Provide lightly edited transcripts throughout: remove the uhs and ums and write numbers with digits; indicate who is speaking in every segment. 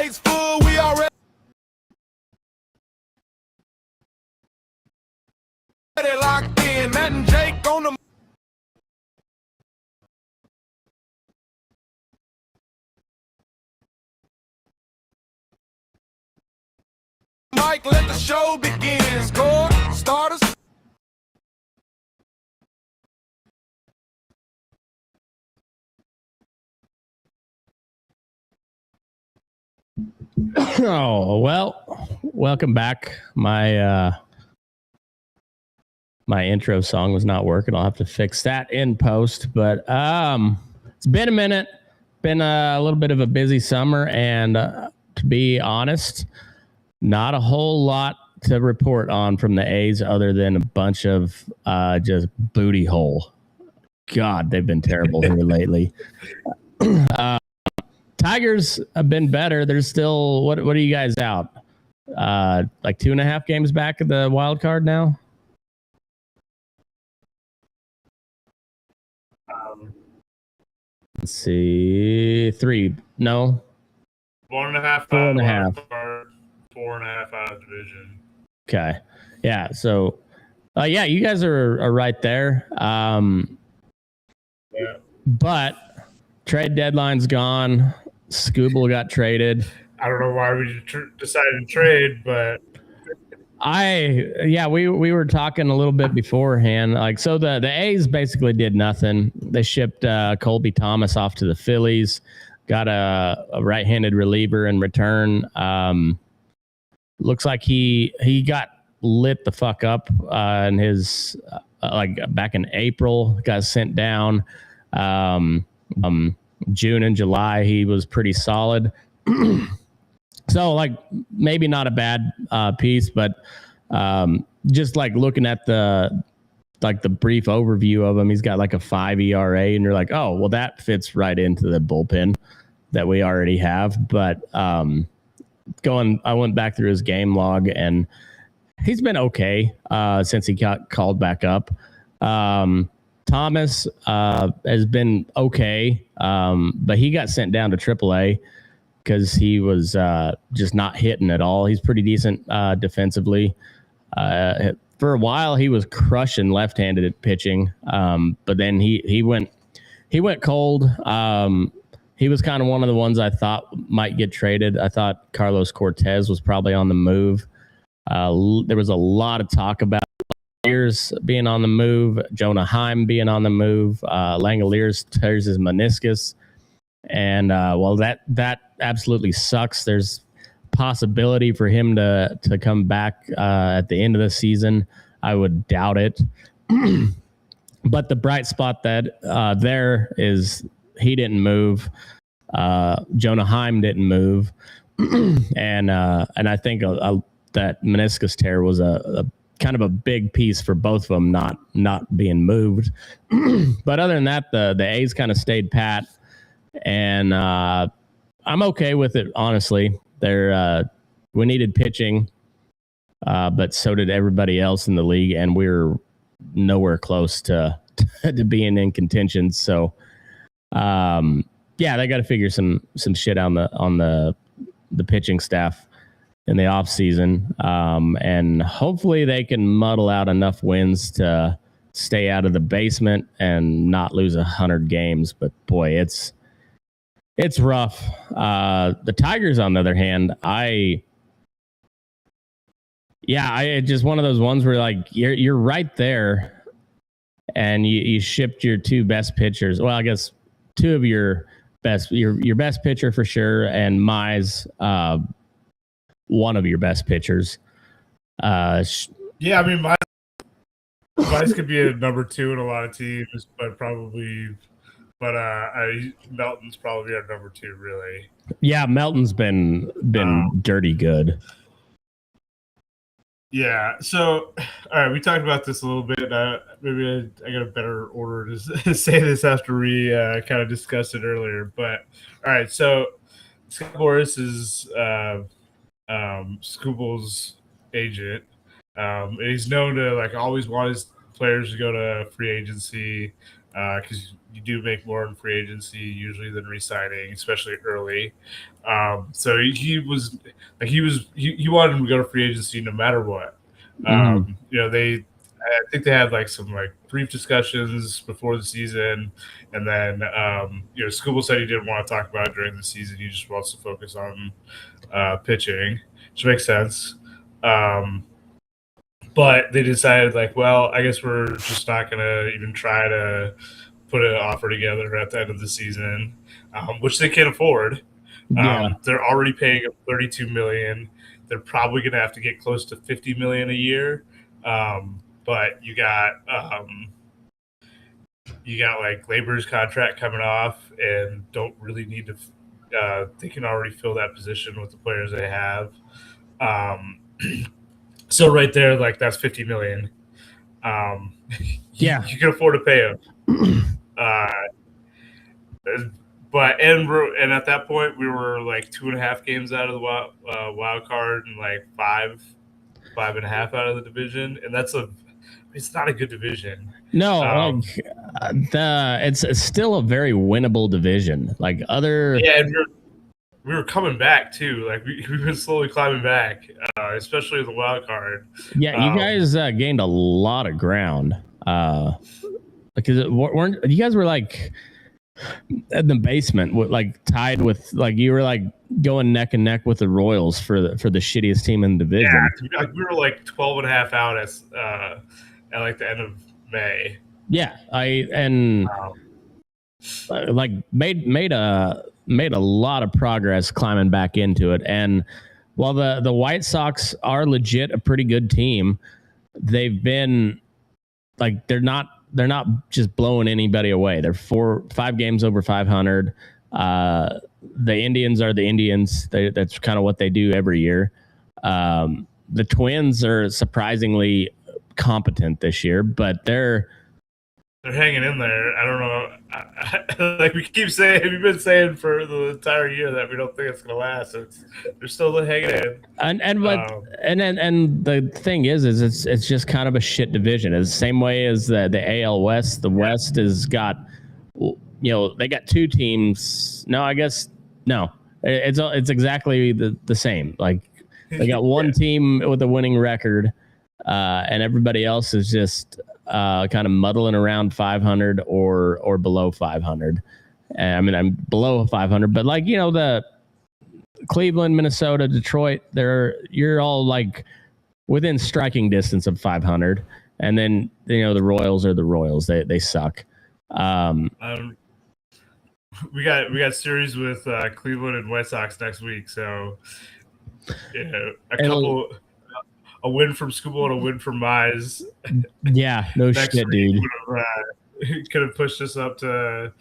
Speaker 1: slate's full, we already locked in. Matt and Jake on the mic, let the show begin. Score, starters.
Speaker 2: Oh, well, welcome back. My intro song was not working. I'll have to fix that in post, but it's been a minute. Been a little bit of a busy summer, and to be honest, not a whole lot to report on from the A's other than a bunch of just booty hole. God, they've been terrible here lately. Tigers have been better. There's still, what are you guys out? Like 2.5 games back of the wild card now? Let's see. 3. No.
Speaker 3: 1.5.
Speaker 2: 4.5.
Speaker 3: 4.5 out of division.
Speaker 2: Okay. Yeah. So, yeah, you guys are right there.
Speaker 3: Yeah.
Speaker 2: But trade deadline's gone. Scooble got traded.
Speaker 3: I don't know why we decided to trade, but
Speaker 2: we were talking a little bit beforehand. Like, so the A's basically did nothing. They shipped Colby Thomas off to the Phillies, got a right-handed reliever in return. Looks like he got lit the fuck up in his like back in April, got sent down. June and July, he was pretty solid. So, like, maybe not a bad piece, but just like looking at the brief overview of him, he's got like a 5 ERA, and you're like, oh, well, that fits right into the bullpen that we already have. But I went back through his game log, and he's been okay since he got called back up. Thomas has been okay, but he got sent down to AAA because he was just not hitting at all. He's pretty decent defensively. For a while, he was crushing left-handed pitching, but then he went cold. He was kind of one of the ones I thought might get traded. I thought Carlos Cortez was probably on the move. There was a lot of talk about Langoliers being on the move, Jonah Heim being on the move. Langoliers tears his meniscus, and well, that absolutely sucks. There's possibility for him to come back at the end of the season. I would doubt it. But the bright spot that there is he didn't move. Jonah Heim didn't move, and I think that meniscus tear was a kind of a big piece for both of them not being moved. But other than that, the A's kind of stayed pat, and I'm okay with it, honestly. We needed pitching, but so did everybody else in the league, and we're nowhere close to being in contention. So yeah, they got to figure some shit on the pitching staff in the off season, and hopefully they can muddle out enough wins to stay out of the basement and not lose 100 games. But boy, it's rough. The Tigers, on the other hand, it's just one of those ones where like you're right there, and you shipped your 2 best pitchers. Well, I guess 2 of your best pitcher for sure, and Mize, one of your best pitchers.
Speaker 3: Yeah, I mean, Mize could be a number 2 in a lot of teams, but Melton's probably our number 2, really.
Speaker 2: Yeah, Melton's been dirty good.
Speaker 3: Yeah. So, all right, we talked about this a little bit. Maybe I got a better order to say this after we kind of discussed it earlier. But all right, so Scott Boras is Scooble's agent. He's known to like always want his players to go to free agency. because you do make more in free agency usually than re-signing, especially early. So he wanted him to go to free agency no matter what. I think they had like some like brief discussions before the season, and then Scooble said he didn't want to talk about it during the season. He just wants to focus on pitching, which makes sense. But they decided, like, well, I guess we're just not going to even try to put an offer together at the end of the season, which they can't afford. They're already paying him $32 million. They're probably going to have to get close to $50 million a year. But you got like Labor's contract coming off, and don't really need to. They can already fill that position with the players they have. So right there, like that's $50 million. You can afford to pay him. And at that point, we were like 2.5 games out of the wild card, and like 5.5 out of the division, and it's not a good division.
Speaker 2: No, it's still a very winnable division. Like
Speaker 3: and we were coming back too. Like we've been slowly climbing back, especially with the wild card.
Speaker 2: Yeah, you guys gained a lot of ground. Because you guys were like in the basement, like tied with, like you were like going neck and neck with the Royals for the shittiest team in the division.
Speaker 3: Yeah, we were like 12.5 out at like the end of May.
Speaker 2: Yeah, like made a lot of progress climbing back into it. And while the White Sox are legit a pretty good team, they've been like they're not just blowing anybody away. They're 5 games over 500. The Indians are the Indians. That's kind of what they do every year. The Twins are surprisingly competent this year, but they're
Speaker 3: hanging in there. I don't know. Like we keep saying, we've been saying for the entire year that we don't think it's going to last. They're still hanging in.
Speaker 2: And the thing is it's just kind of a shit division. It's the same way as the AL West. The West has got, they got 2 teams. No, I guess no. It's exactly the same. Like they got one team with a winning record, and everybody else is just kind of muddling around 500 or below 500. I mean, I'm below 500, but like, the Cleveland, Minnesota, Detroit, you're all like within striking distance of 500. And then, the Royals are the Royals. They suck.
Speaker 3: We got series with Cleveland and White Sox next week. So a win from Scuba and a win from Mize.
Speaker 2: Yeah, no shit, dude.
Speaker 3: Could have pushed us up to,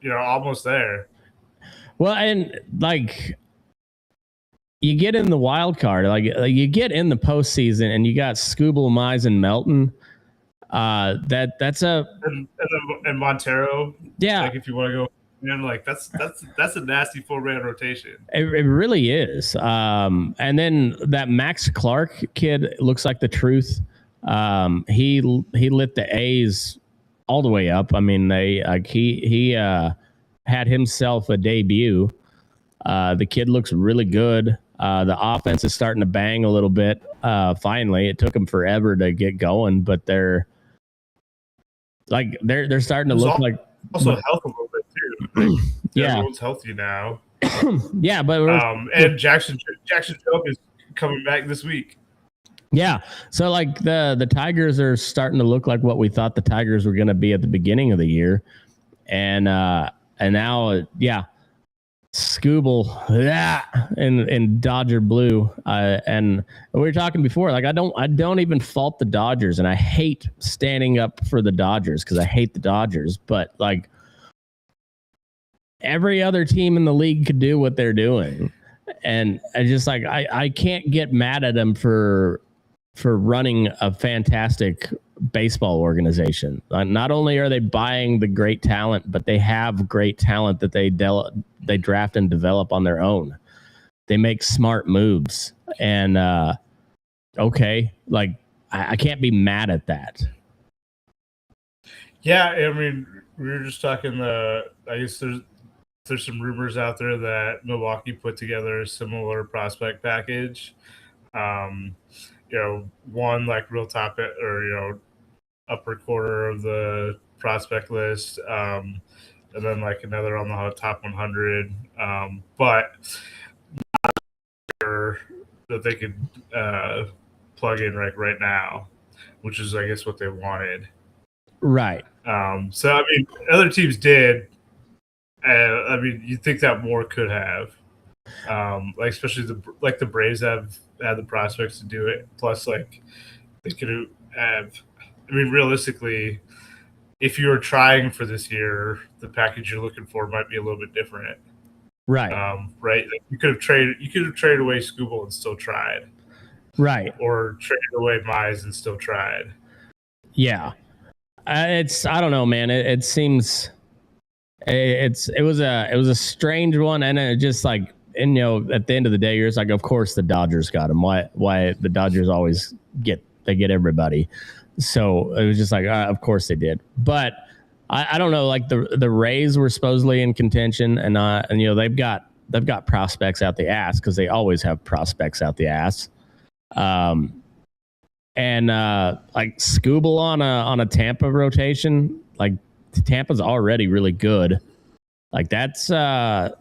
Speaker 3: almost there.
Speaker 2: Well, and like you get in the wild card, like you get in the postseason, and you got Scooble, Mize, and Melton. That's
Speaker 3: and Montero.
Speaker 2: Yeah,
Speaker 3: like if you want to go. And like that's a nasty 4-man rotation.
Speaker 2: It really is. And then that Max Clark kid looks like the truth. He lit the A's all the way up. I mean, he had himself a debut. The kid looks really good. The offense is starting to bang a little bit. Finally, it took them forever to get going, but they're starting to look like
Speaker 3: also health a little bit too.
Speaker 2: Yeah,
Speaker 3: everyone's healthy now.
Speaker 2: Yeah, but
Speaker 3: and Jackson Choke is coming back this week.
Speaker 2: Yeah, so like the Tigers are starting to look like what we thought the Tigers were going to be at the beginning of the year, and now Scooble, in Dodger blue, and we were talking before. Like I don't even fault the Dodgers, and I hate standing up for the Dodgers because I hate the Dodgers. But like every other team in the league could do what they're doing, and I just like I can't get mad at them for running a fantastic baseball organization. Not only are they buying the great talent, but they have great talent that they draft and develop on their own. They make smart moves, and okay, like I can't be mad at that.
Speaker 3: Yeah, I mean, we were just talking. I guess there's some rumors out there that Milwaukee put together a similar prospect package. Um, one like real top or upper quarter of the prospect list, and then like another on the top 100. But that they could plug in right now, which is I guess what they wanted.
Speaker 2: Right.
Speaker 3: So I mean, other teams did. I mean, you think that more could have, like especially the Braves have had the prospects to do it. Plus, like they could have. I mean, realistically, if you were trying for this year, the package you're looking for might be a little bit different.
Speaker 2: Right.
Speaker 3: Right. Like you could have traded away Scooble and still tried.
Speaker 2: Right.
Speaker 3: Or traded away Mize and still tried.
Speaker 2: Yeah. I don't know, man. It seems it was a strange one, and it just like, and at the end of the day, you're just like, of course the Dodgers got him. Why the Dodgers always get everybody? So it was just like, of course they did. But I don't know, like the Rays were supposedly in contention, and they've got prospects out the ass because they always have prospects out the ass. And like Scooble on a Tampa rotation, like Tampa's already really good. Like that's a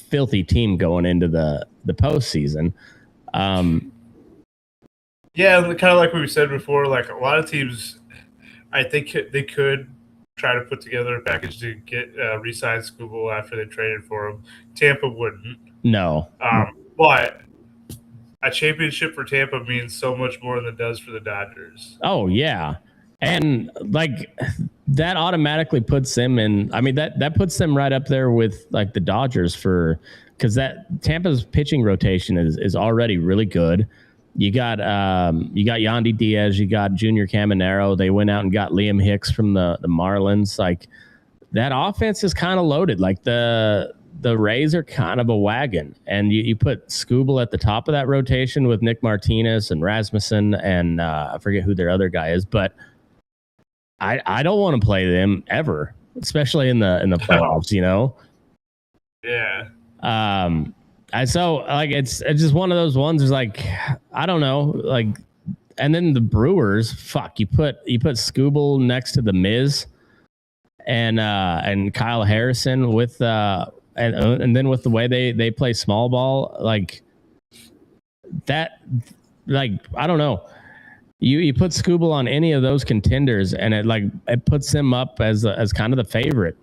Speaker 2: filthy team going into the postseason.
Speaker 3: Yeah, kind of like we said before, like a lot of teams, I think they could try to put together a package to get re-sign Scooble after they traded for him. Tampa wouldn't.
Speaker 2: No.
Speaker 3: But a championship for Tampa means so much more than it does for the Dodgers.
Speaker 2: Oh yeah, and like that automatically puts them in. I mean that puts them right up there with like the Dodgers because that Tampa's pitching rotation is already really good. You got Yandy Diaz, you got Junior Caminero. They went out and got Liam Hicks from the Marlins. Like that offense is kind of loaded. Like the Rays are kind of a wagon, and you put Scooble at the top of that rotation with Nick Martinez and Rasmussen, and I forget who their other guy is, but I don't want to play them ever, especially in the playoffs.
Speaker 3: Yeah.
Speaker 2: So like it's just one of those ones. Is like I don't know, like, and then the Brewers, fuck, you put Scooble next to the Miz and Kyle Harrison with and then with the way they play small ball, like that, like I don't know. You put Scooble on any of those contenders, and it puts them up as kind of the favorite.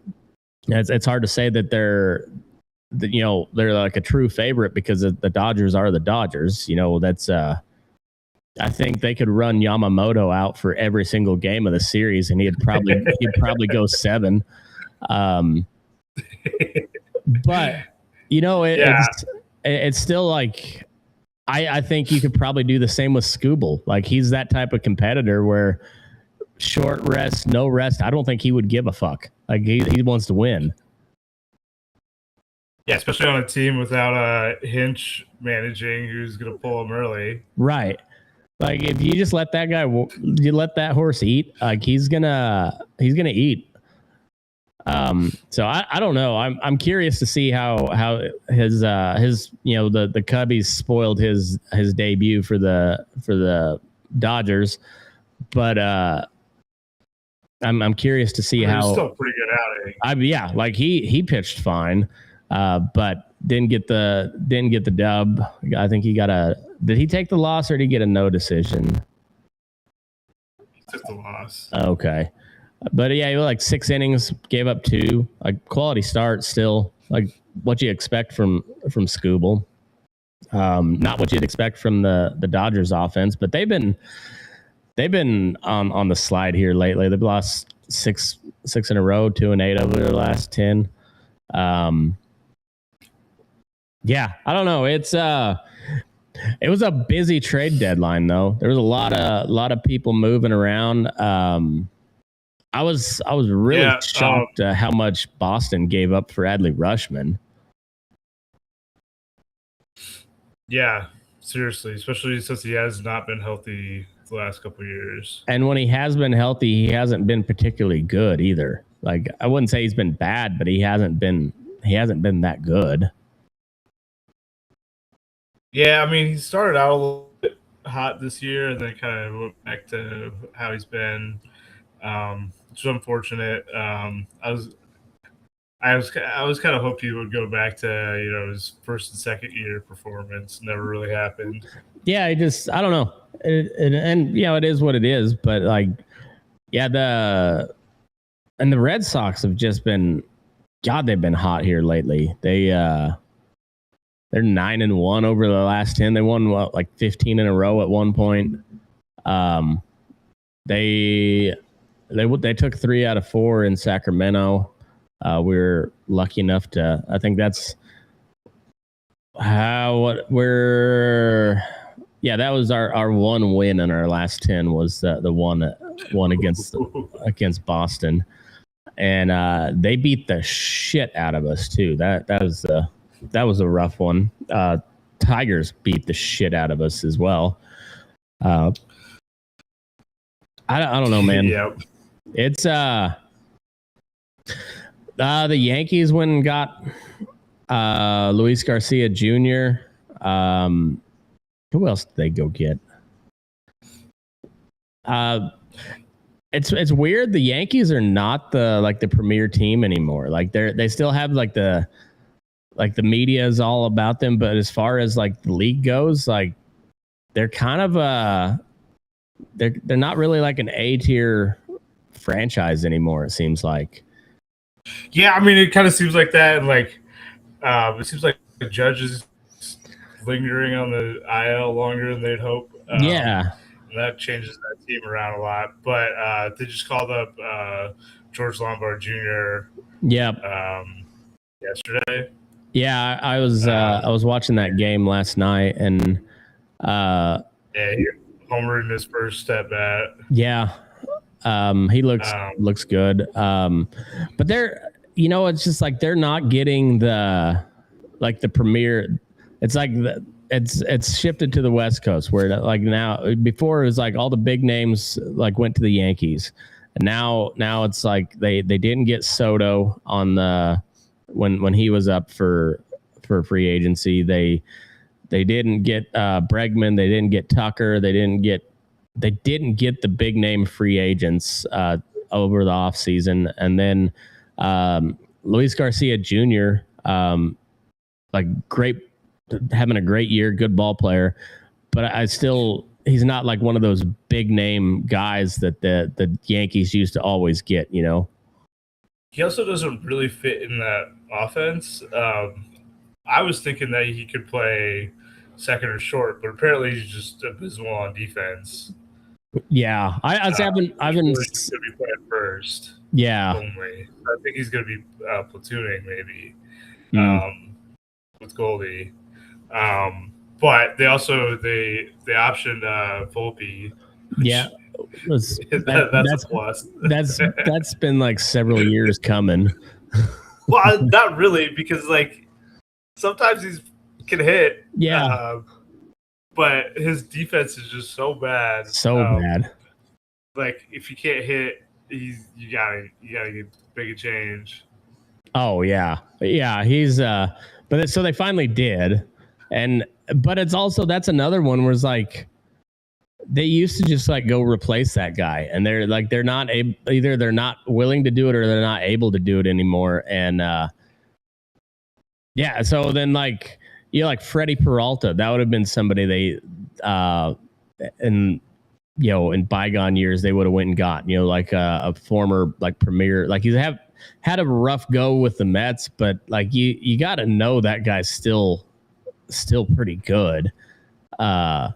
Speaker 2: It's hard to say that they're like a true favorite because the Dodgers are the Dodgers. That's I think they could run Yamamoto out for every single game of the series, and he'd probably go 7. But it's still like I think you could probably do the same with Scooble. Like he's that type of competitor where short rest, no rest. I don't think he would give a fuck. Like he wants to win.
Speaker 3: Yeah, especially on a team without Hinch managing, who's going to pull him early.
Speaker 2: Right. Like if you just let that guy, you let that horse eat. Like he's gonna eat. So I don't know. I'm curious to see how his the Cubbies spoiled his debut for the Dodgers, but I'm curious to see how.
Speaker 3: He's still pretty good at it.
Speaker 2: Like he pitched fine, but didn't get the dub. I think he got did he take the loss or did he get a no decision?
Speaker 3: He took the loss.
Speaker 2: Okay. But yeah, like 6 innings, gave up 2. Like quality start still. Like what you expect from Scooble. Not what you'd expect from the Dodgers offense, but they've been on the slide here lately. They've lost 6 in a row, 2-8 over their last 10. Yeah, I don't know. It was a busy trade deadline though. There was a lot of people moving around. I was really shocked how much Boston gave up for Adley Rutschman.
Speaker 3: Yeah, seriously, especially since he has not been healthy the last couple of years.
Speaker 2: And when he has been healthy, he hasn't been particularly good either. Like, I wouldn't say he's been bad, but he hasn't been that good.
Speaker 3: Yeah, I mean, he started out a little bit hot this year and then kind of went back to how he's been. It's unfortunate. I was kind of hoped he would go back to his first and second year performance. Never really happened.
Speaker 2: Yeah, I don't know. It is what it is. But like, yeah, the Red Sox have just been, God, they've been hot here lately. They're 9-1 over the last 10. They won like 15 in a row at one point. They took 3 out of 4 in Sacramento. We were lucky enough to. I think that's how we're. Yeah, that was our one win in our last 10 was the one against Boston, and they beat the shit out of us too. That was a rough one. Tigers beat the shit out of us as well. I don't know, man.
Speaker 3: Yep.
Speaker 2: It's the Yankees went and got Luis Garcia Jr. Who else did they go get? It's weird. The Yankees are not the premier team anymore. Like they still have the media is all about them, but as far as like the league goes, like they're kind of they're not really like an A tier franchise anymore. It seems like.
Speaker 3: Yeah, I mean, it kind of seems like that, and like it seems like the Judge is lingering on the IL longer than they'd hope.
Speaker 2: Yeah,
Speaker 3: that changes that team around a lot. But they just called up George Lombard Jr.
Speaker 2: Yep.
Speaker 3: Yesterday.
Speaker 2: Yeah, I was watching that game last night, and
Speaker 3: yeah, he homered in his first at bat.
Speaker 2: Yeah. He looks good. But they're, it's just like they're not getting the premier. It's like it's shifted to the West Coast where like now before it was like all the big names like went to the Yankees, and now it's like they didn't get Soto on the when he was up for free agency. They didn't get Bregman. They didn't get Tucker. They didn't get the big name free agents over the offseason. And then Luis Garcia Jr., having a great year, good ball player. But he's not like one of those big name guys that the Yankees used to always get,
Speaker 3: He also doesn't really fit in that offense. I was thinking that he could play second or short, but apparently he's just abysmal on defense.
Speaker 2: Yeah, I've been
Speaker 3: going to be playing first.
Speaker 2: Yeah,
Speaker 3: only. I think he's going to be platooning maybe with Goldie. But they also they optioned Volpe.
Speaker 2: Yeah,
Speaker 3: that's a plus.
Speaker 2: that's been like several years coming.
Speaker 3: Well, not really, because like sometimes he can hit.
Speaker 2: Yeah.
Speaker 3: But his defense is just so bad.
Speaker 2: Bad.
Speaker 3: Like if you can't hit, you gotta get big a change.
Speaker 2: Oh yeah. He's but so they finally did, but it's also that's another one where it's like they used to just like go replace that guy, and they're not either they're not willing to do it or they're not able to do it anymore, and yeah. So then like. Like Freddie Peralta, that would have been somebody they, in bygone years they would have went and got, like a former like premier, like he's had a rough go with the Mets, but like you got to know that guy's still pretty good, and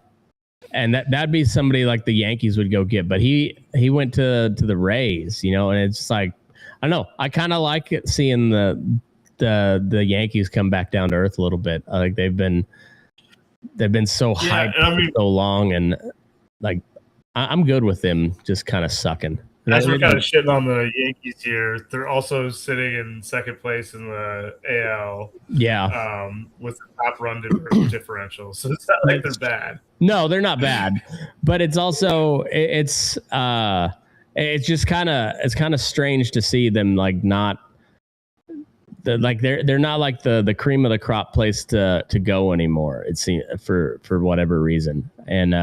Speaker 2: that'd be somebody like the Yankees would go get, but he went to the Rays, and it's like I don't know, I kind of like it seeing the Yankees come back down to earth a little bit. Like they've been so hyped for so long, and like I'm good with them just kind of sucking.
Speaker 3: As we're kind of shitting on the Yankees here, they're also sitting in second place in the AL.
Speaker 2: Yeah.
Speaker 3: With the top run differential. So it's not like they're bad.
Speaker 2: No, they're not bad, but it's also it's just kind of strange to see them like not they're not like the cream of the crop place to go anymore. It seems for whatever reason, and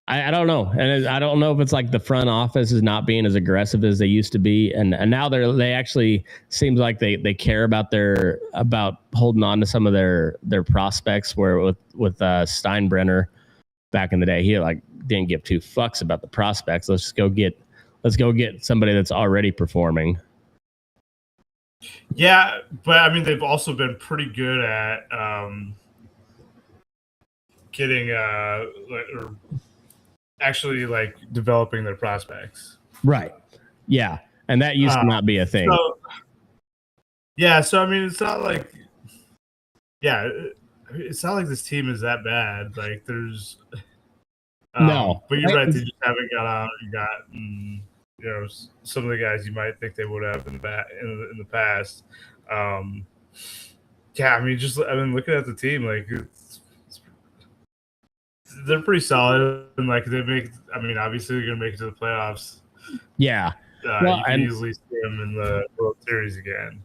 Speaker 2: I don't know, and I don't know if it's like the front office is not being as aggressive as they used to be, and now they actually seems like they care about holding on to some of their prospects. Where with Steinbrenner back in the day, he like didn't give two fucks about the prospects. Let's go get somebody that's already performing.
Speaker 3: Yeah, but I mean they've also been pretty good at getting or actually like developing their prospects.
Speaker 2: Right. Yeah. And that used to not be a thing.
Speaker 3: So I mean it's not like it's not like this team is that bad. Like there's
Speaker 2: no.
Speaker 3: But you're right, they just haven't got out and gotten some of the guys you might think they would have in the past. Yeah, I mean looking at the team, like they're pretty solid, and like obviously they're gonna make it to the playoffs.
Speaker 2: Yeah,
Speaker 3: you can easily see them in the World Series again.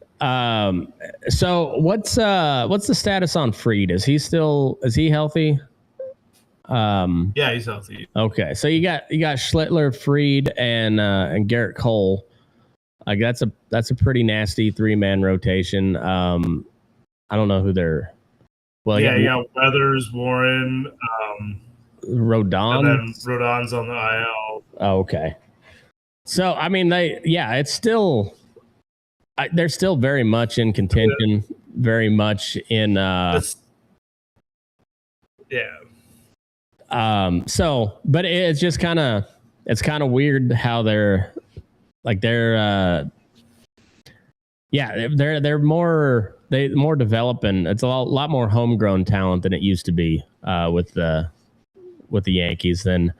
Speaker 2: So what's the status on Fried? Is he healthy?
Speaker 3: Yeah, he's healthy.
Speaker 2: Okay, so you got Schlittler, Fried, and Gerrit Cole. Like that's a pretty nasty 3-man rotation. I don't know who they're. Well,
Speaker 3: you got Weathers, Warren,
Speaker 2: Rodon,
Speaker 3: and then Rodon's on the IL.
Speaker 2: Oh, okay. So I mean, it's still they're still very much in contention, very much in. So, but it's just kind of weird how they're more developing. It's a lot more homegrown talent than it used to be with the Yankees. Then,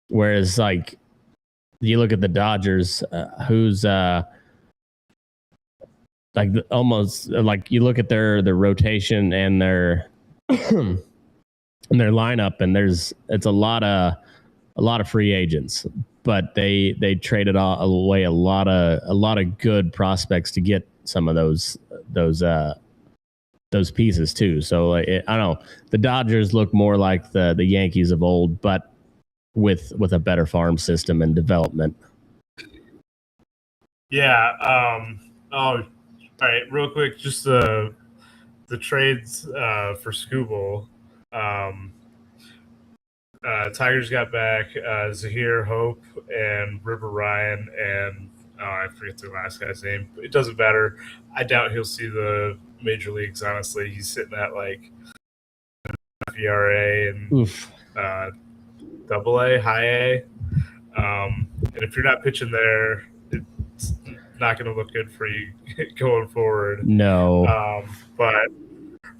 Speaker 2: whereas like you look at the Dodgers, who's almost like you look at their rotation and their and their lineup, and it's a lot of free agents, but they traded away a lot of good prospects to get some of those pieces too. So I don't know. The Dodgers look more like the Yankees of old, but with a better farm system and development.
Speaker 3: Yeah. All right. Real quick, just the trades for Skubal. Tigers got back Zahir Hope and River Ryan and I forget the last guy's name. It doesn't matter. I doubt he'll see the major leagues. Honestly, he's sitting at like ERA and Double-A, high A. And if you're not pitching there, it's not going to look good for you going forward.
Speaker 2: No.
Speaker 3: But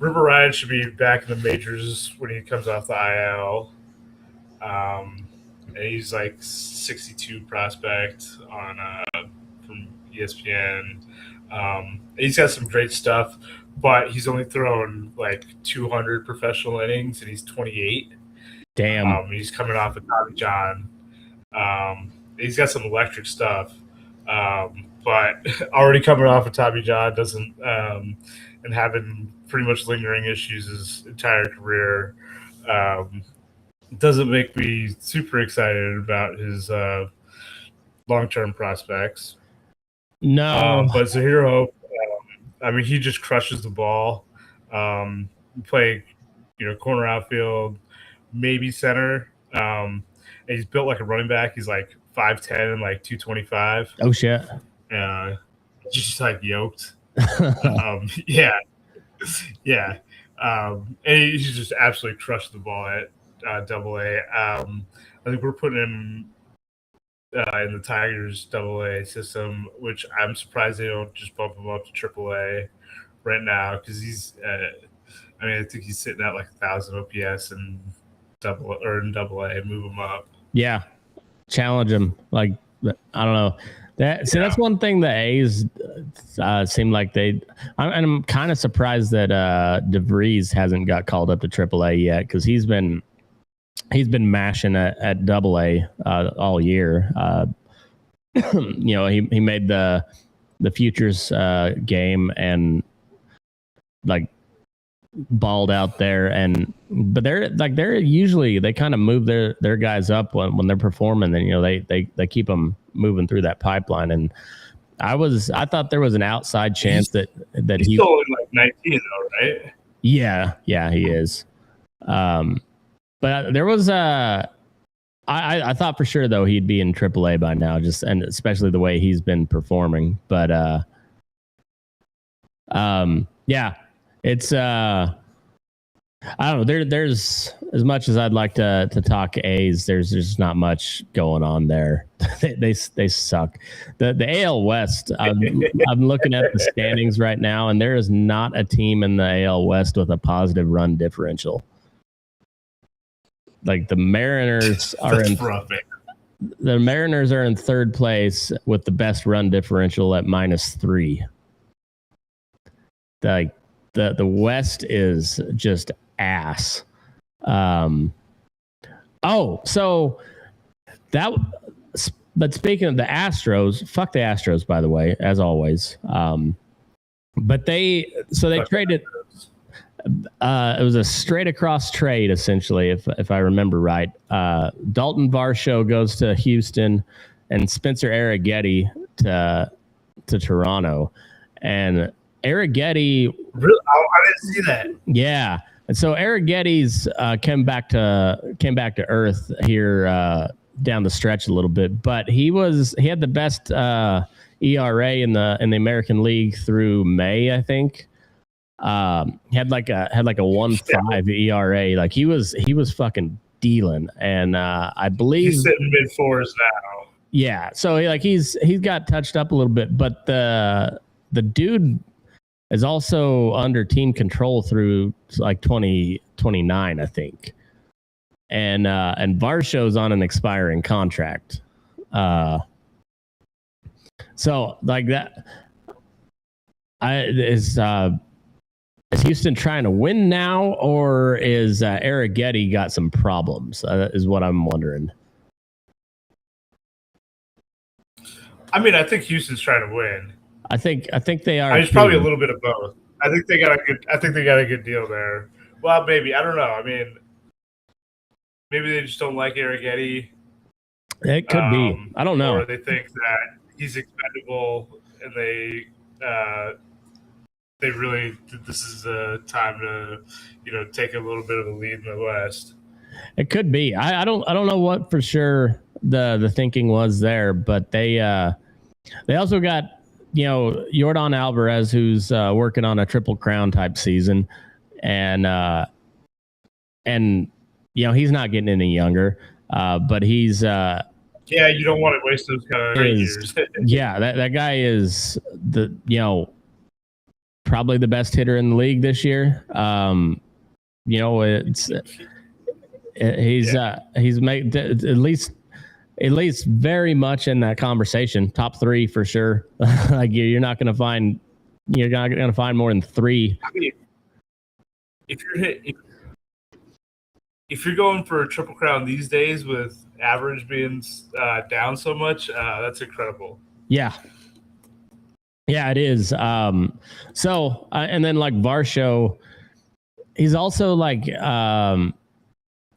Speaker 3: River Ryan should be back in the majors when he comes off the IL. And he's like 62 prospect on from ESPN. He's got some great stuff, but he's only thrown like 200 professional innings, and he's 28.
Speaker 2: Damn.
Speaker 3: He's coming off of Tommy John. He's got some electric stuff, but already coming off of Tommy John doesn't, and having pretty much lingering issues his entire career. Doesn't make me super excited about his long-term prospects.
Speaker 2: No.
Speaker 3: But Zahir Hope, he just crushes the ball. Play, corner outfield, maybe center. And he's built like a running back. He's like 5'10" and like 225.
Speaker 2: Oh, shit.
Speaker 3: Just like yoked. Yeah. And he just absolutely crushed the ball at Double-A. I think we're putting him in the Tigers Double-A system, which I'm surprised they don't just bump him up to Triple-A right now, because he's I think he's sitting at like 1,000 OPS and Double-A, move him up.
Speaker 2: Yeah. challenge him. Like, I don't know. That's one thing the A's seem like I'm kind of surprised that DeVries hasn't got called up to AAA yet, because he's been mashing at AA all year. He made the Futures game and like balled out there, but they're usually, they kind of move their guys up when they're performing, and they keep them moving through that pipeline. And I thought there was an outside chance that
Speaker 3: he's only like 19 though, right?
Speaker 2: Yeah, he is. But there was I thought for sure though he'd be in AAA by now, and especially the way he's been performing. But yeah, it's I don't know. There's, as much as I'd like to talk A's, there's just not much going on there. they suck. The AL West. I'm looking at the standings right now, and there is not a team in the AL West with a positive run differential. Like the Mariners are the Mariners are in third place with the best run differential at -3. Like the West is just ass. But speaking of the Astros, fuck the Astros, by the way, as always. But they traded. It was a straight across trade, essentially, if I remember right. Dalton Varsho goes to Houston, and Spencer Arrighetti to Toronto, and Arrighetti.
Speaker 3: Really? I didn't see that.
Speaker 2: Yeah, and so Arrighetti's came back to earth here down the stretch a little bit, but he had the best ERA in the American League through May, I think. Had like a 1.5 ERA. Like he was fucking dealing, and I believe
Speaker 3: he's sitting mid-4s now.
Speaker 2: Yeah, so he's got touched up a little bit, but the dude is also under team control through like 2029, I think. And Varsho's on an expiring contract. So like that, is Houston trying to win now, or is Arrighetti got some problems? Is what I'm wondering.
Speaker 3: I mean, I think Houston's trying to win.
Speaker 2: I think they are.
Speaker 3: It's probably a little bit of both. I think they got a good deal there. Well, maybe, I don't know. I mean, maybe they just don't like Arrighetti.
Speaker 2: It could be. I don't know.
Speaker 3: Or they think that he's expendable, and they really, this is a time to take a little bit of a lead in the West.
Speaker 2: It could be. I don't know what for sure the thinking was there, but they also got Yordan Alvarez, who's working on a Triple Crown type season, and he's not getting any younger, but he's you
Speaker 3: don't want to waste those kind of years.
Speaker 2: Yeah, that guy is probably the best hitter in the league this year. He's made at least very much in that conversation, top 3 for sure. Like you're not going to find more than 3.
Speaker 3: I mean, if you're going for a Triple Crown these days with average being down so much, that's incredible.
Speaker 2: Yeah, it is. And then like Varsho, he's also like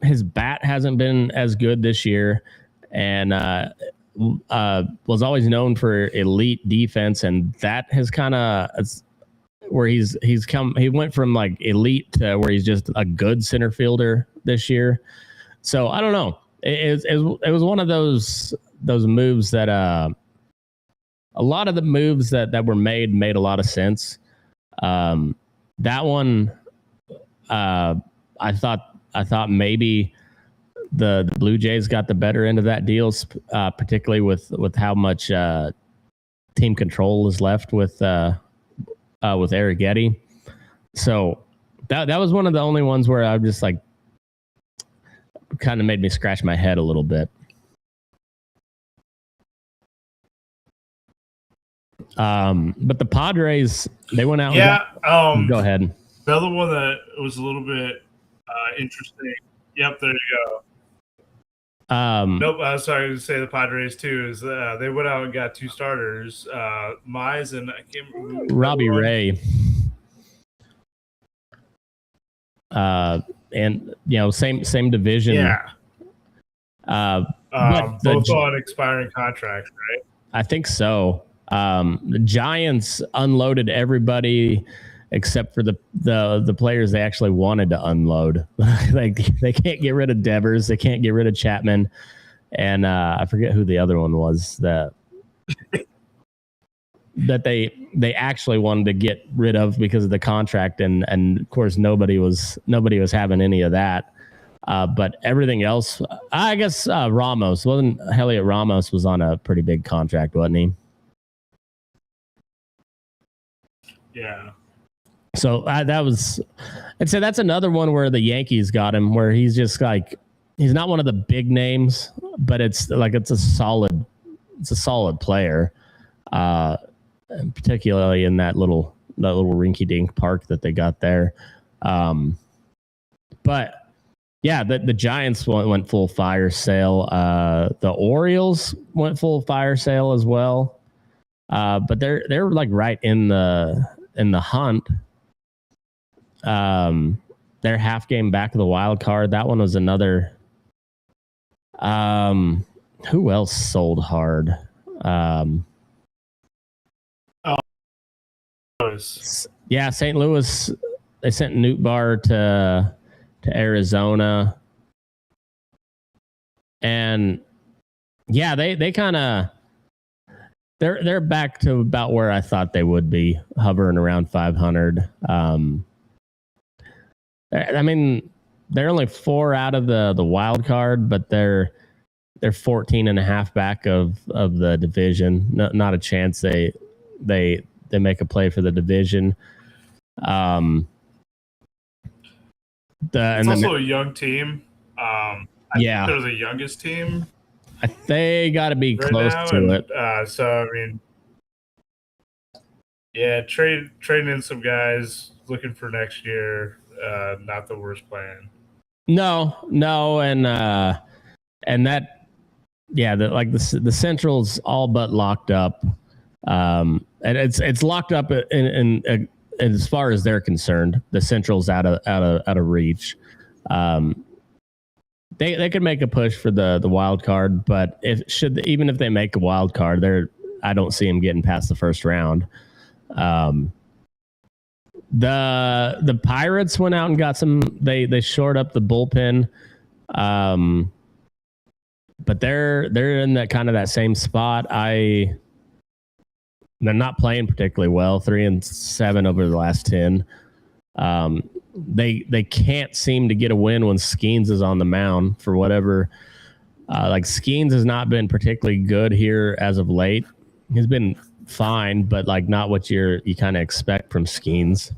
Speaker 2: his bat hasn't been as good this year, and was always known for elite defense, and that has kind of where he went from like elite to where he's just a good center fielder this year. So I don't know. It was one of those moves that a lot of the moves that were made a lot of sense. That one, I thought maybe the Blue Jays got the better end of that deal, particularly with how much team control is left with Arrighetti. So that was one of the only ones where I just like kind of made me scratch my head a little bit. But the Padres, they went out.
Speaker 3: Yeah.
Speaker 2: Go ahead.
Speaker 3: The other one that was a little bit interesting. Yep, there you go. Nope, I was sorry to say the Padres too. Is they went out and got 2 starters, Mize and I can't remember
Speaker 2: Robbie Ray. And same division.
Speaker 3: Yeah.
Speaker 2: But
Speaker 3: both on expiring contracts, right?
Speaker 2: I think so. The Giants unloaded everybody except for the players they actually wanted to unload. they can't get rid of Devers, they can't get rid of Chapman, and I forget who the other one was that they actually wanted to get rid of because of the contract, and of course nobody was having any of that. But everything else, I guess Ramos wasn't. Heliot Ramos was on a pretty big contract, wasn't he?
Speaker 3: Yeah.
Speaker 2: So I'd say that's another one where the Yankees got him, where he's just like, he's not one of the big names, but it's a solid player, particularly in that little rinky-dink park that they got there. But yeah, the Giants went full fire sale. The Orioles went full fire sale as well. But they're like right in the hunt. They're half game back of the wild card. That one was another. Who else sold hard? Yeah, St. Louis. They sent Nootbaar to Arizona, and yeah, they kind of. They're back to about where I thought they would be, hovering around 500. I mean, they're only 4 out of the wild card, but they're 14 and a half back of the division. Not a chance they make a play for the division.
Speaker 3: It's also a young team. I think they're the youngest team.
Speaker 2: They got to be close to it.
Speaker 3: So I mean, yeah, trading in some guys looking for next year. Not the worst plan.
Speaker 2: No, and that, yeah, the Central's all but locked up, and it's locked up in as far as they're concerned. The Central's out of reach. They could make a push for the wild card, but even if they make a wild card, I don't see them getting past the first round. The Pirates went out and got some. They shored up the bullpen, but they're in that kind of that same spot. They're not playing particularly well. 3-7 over the last 10. They can't seem to get a win when Skeens is on the mound for whatever. Skeens has not been particularly good here as of late. He's been fine, but not what you kind of expect from Skeens.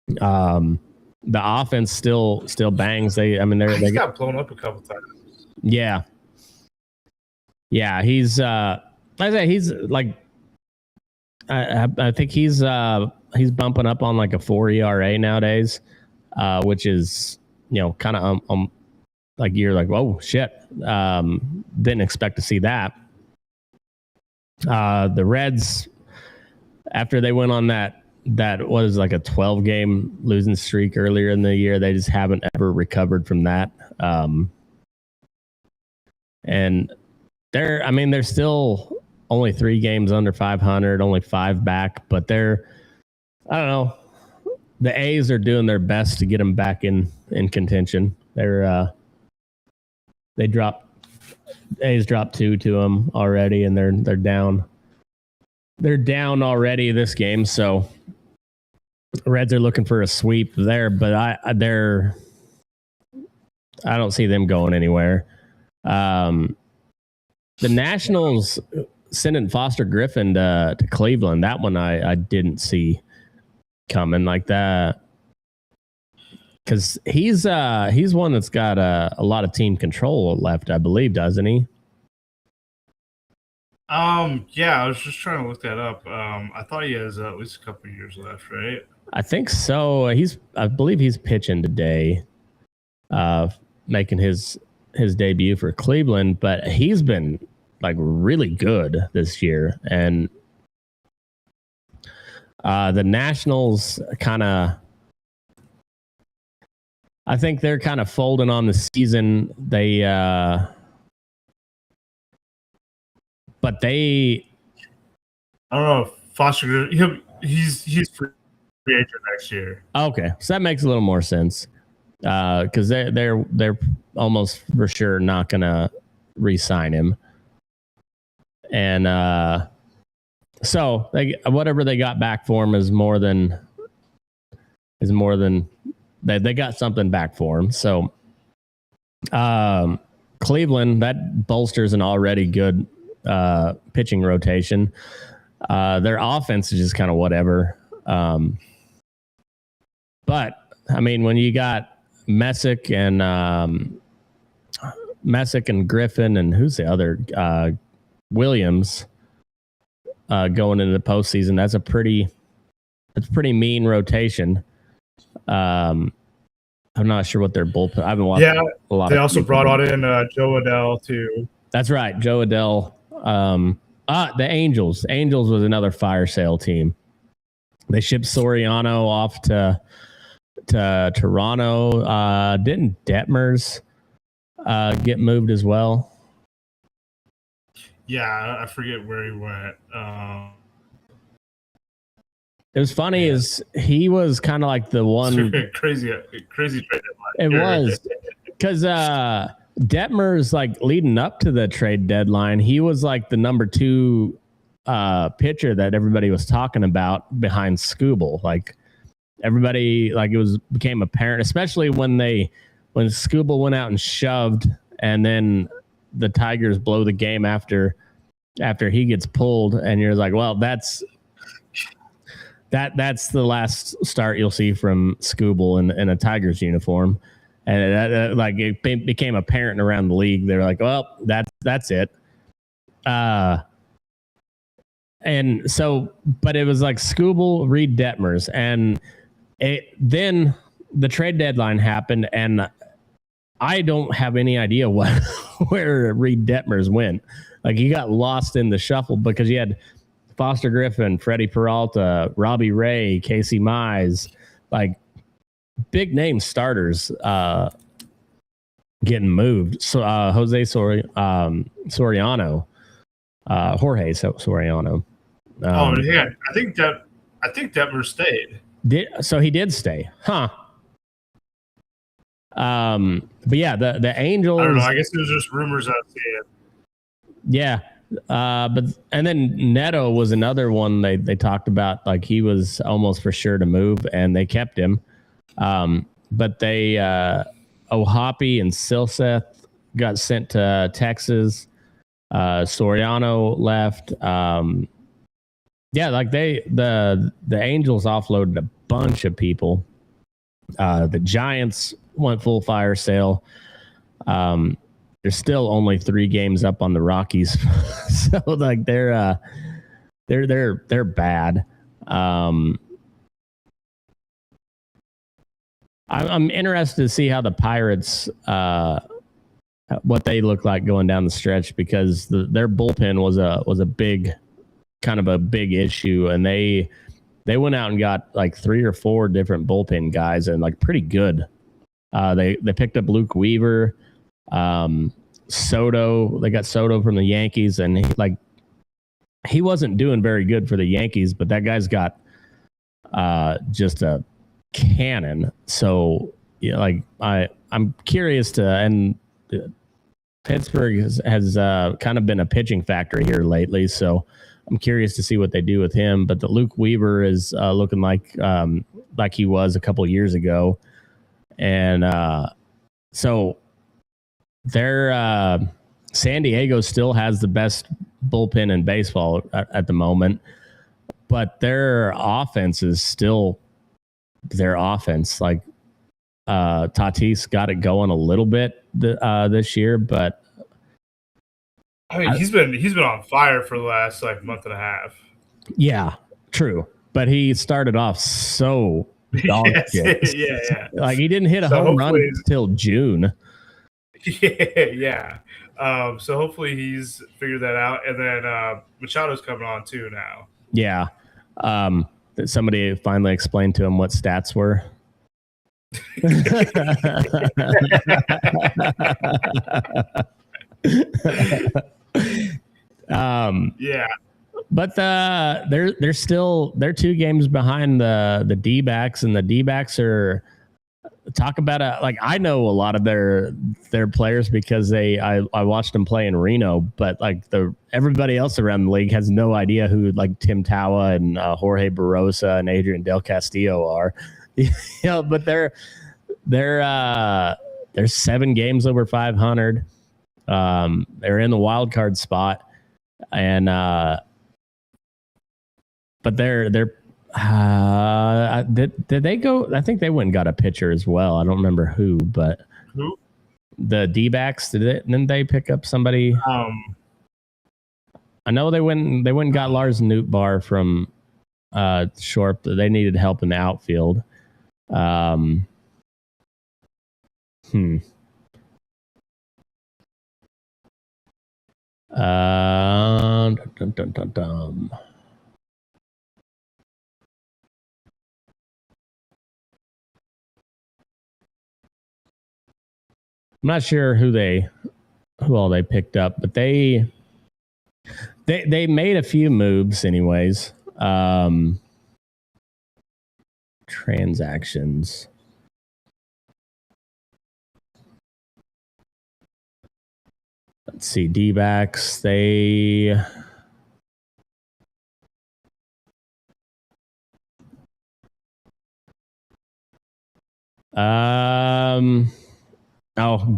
Speaker 2: The offense still bangs. They
Speaker 3: got blown up a couple times.
Speaker 2: Yeah. He's I think he's bumping up on a 4 ERA nowadays, which is kind of you're like, whoa, shit. Didn't expect to see that. The Reds, after they went on that was a 12-game losing streak earlier in the year, they just haven't ever recovered from that. And they're still only 3 games under 500, only 5 back, but I don't know. The A's are doing their best to get them back in contention. A's dropped 2 to them already, and they're down. They're down already this game, so Reds are looking for a sweep there, but I don't see them going anywhere. The Nationals sending Foster Griffin to Cleveland. That one I didn't see coming like that, because he's one that's got a lot of team control left, I believe, doesn't he?
Speaker 3: Yeah, I was just trying to look that up. I thought he has at least a couple of years left, right?
Speaker 2: I think so. I believe he's pitching today, making his debut for Cleveland. But he's been like really good this year, and the Nationals kind of. I think they're kind of folding on the season. But they.
Speaker 3: I don't know if Foster. He's free agent next year.
Speaker 2: Okay, so that makes a little more sense because they're almost for sure not gonna re-sign him, and so whatever they got back for him is more than they got something back for him. So Cleveland, that bolsters an already good pitching rotation. Their offense is just kind of whatever. But I mean, when you got Messick and Griffin and who's the other Williams going into the postseason, that's a pretty mean rotation. I'm not sure what their bullpen. I haven't watched.
Speaker 3: Yeah,
Speaker 2: a lot.
Speaker 3: They also brought on in Joe Adell too.
Speaker 2: That's right, Joe Adell. The Angels. Angels was another fire sale team. They shipped Soriano off to Toronto. Didn't Detmers get moved as well?
Speaker 3: Yeah, I forget where he went.
Speaker 2: It was funny is he was kind of like the one
Speaker 3: crazy trade deadline.
Speaker 2: It was because Detmers, like leading up to the trade deadline, he was like the number 2 pitcher that everybody was talking about behind Skubal. Like everybody, like became apparent, especially when Skubal went out and shoved, and then the Tigers blow the game after he gets pulled, and you're like, well, that's the last start you'll see from Skubal in a Tigers uniform. And it became apparent around the league. They're like, well, that's it. And so, but it was like Skubal, Reed, Detmers. And then the trade deadline happened, and I don't have any idea where Reed Detmers went. Like he got lost in the shuffle because you had Foster Griffin, Freddie Peralta, Robbie Ray, Casey Mize, like big name starters getting moved. So Jorge Soriano.
Speaker 3: Yeah, I think Detmer stayed.
Speaker 2: So he did stay, huh? But yeah, the Angels.
Speaker 3: I don't know. I guess it was just rumors I've seen.
Speaker 2: Yeah. And then Neto was another one they talked about, like he was almost for sure to move, and they kept him. But they Ohapi and Silseth got sent to Texas. Soriano left. Like the Angels offloaded a bunch of people. The Giants went full fire sale. There's still only 3 games up on the Rockies, so like they're bad. I'm interested to see how the Pirates what they look like going down the stretch, because their bullpen was a big issue, and they went out and got like 3 or 4 different bullpen guys, and like pretty good. They picked up Luke Weaver. Soto, they got Soto from the Yankees, and he wasn't doing very good for the Yankees, but that guy's got just a cannon. So I'm curious and Pittsburgh has kind of been a pitching factory here lately, so I'm curious to see what they do with him. But the Luke Weaver is looking like he was a couple years ago, and so San Diego still has the best bullpen in baseball at the moment, but their offense is still their offense. Like Tatis got it going a little bit this year, but
Speaker 3: I mean, he's been on fire for the last like month and a half.
Speaker 2: Yeah, true. But he started off so dog shit.
Speaker 3: Yeah.
Speaker 2: Like he didn't hit a home run until June.
Speaker 3: Yeah. So hopefully he's figured that out. And then Machado's coming on too now.
Speaker 2: Yeah. Somebody finally explained to him what stats were.
Speaker 3: Yeah.
Speaker 2: But they're 2 games behind the D-backs, and the D-backs are talk about I know a lot of their players because I watched them play in Reno, but like everybody else around the league has no idea who like Tim Tawa and Jorge Barosa and Adrian Del Castillo are. But they're 7 games over 500. They're in the wild card spot, and but did they go? I think they went and got a pitcher as well. I don't remember who, but
Speaker 3: who?
Speaker 2: The D-backs didn't they pick up somebody? I know they went and got Lars Nootbaar from short. They needed help in the outfield. Dun, dun, dun, dun. I'm not sure who all they picked up, but they made a few moves anyways. Transactions. Let's see, D-backs.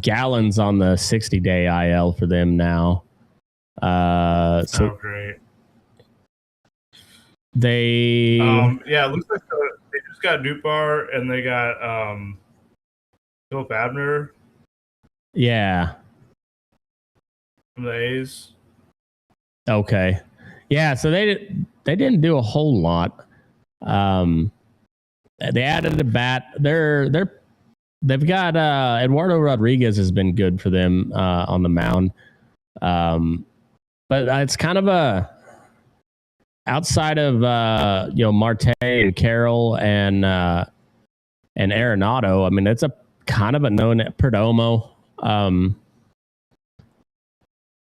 Speaker 2: Gallon's on the 60-day IL for them now.
Speaker 3: Great.
Speaker 2: They
Speaker 3: it looks like they just got Nootbaar and they got Philip Abner.
Speaker 2: Yeah.
Speaker 3: From the A's.
Speaker 2: Okay. Yeah, so they didn't do a whole lot. They added a bat. They've got Eduardo Rodriguez has been good for them on the mound. But it's kind of a outside of Marte and Carroll and Arenado. I mean, it's a kind of a known Perdomo.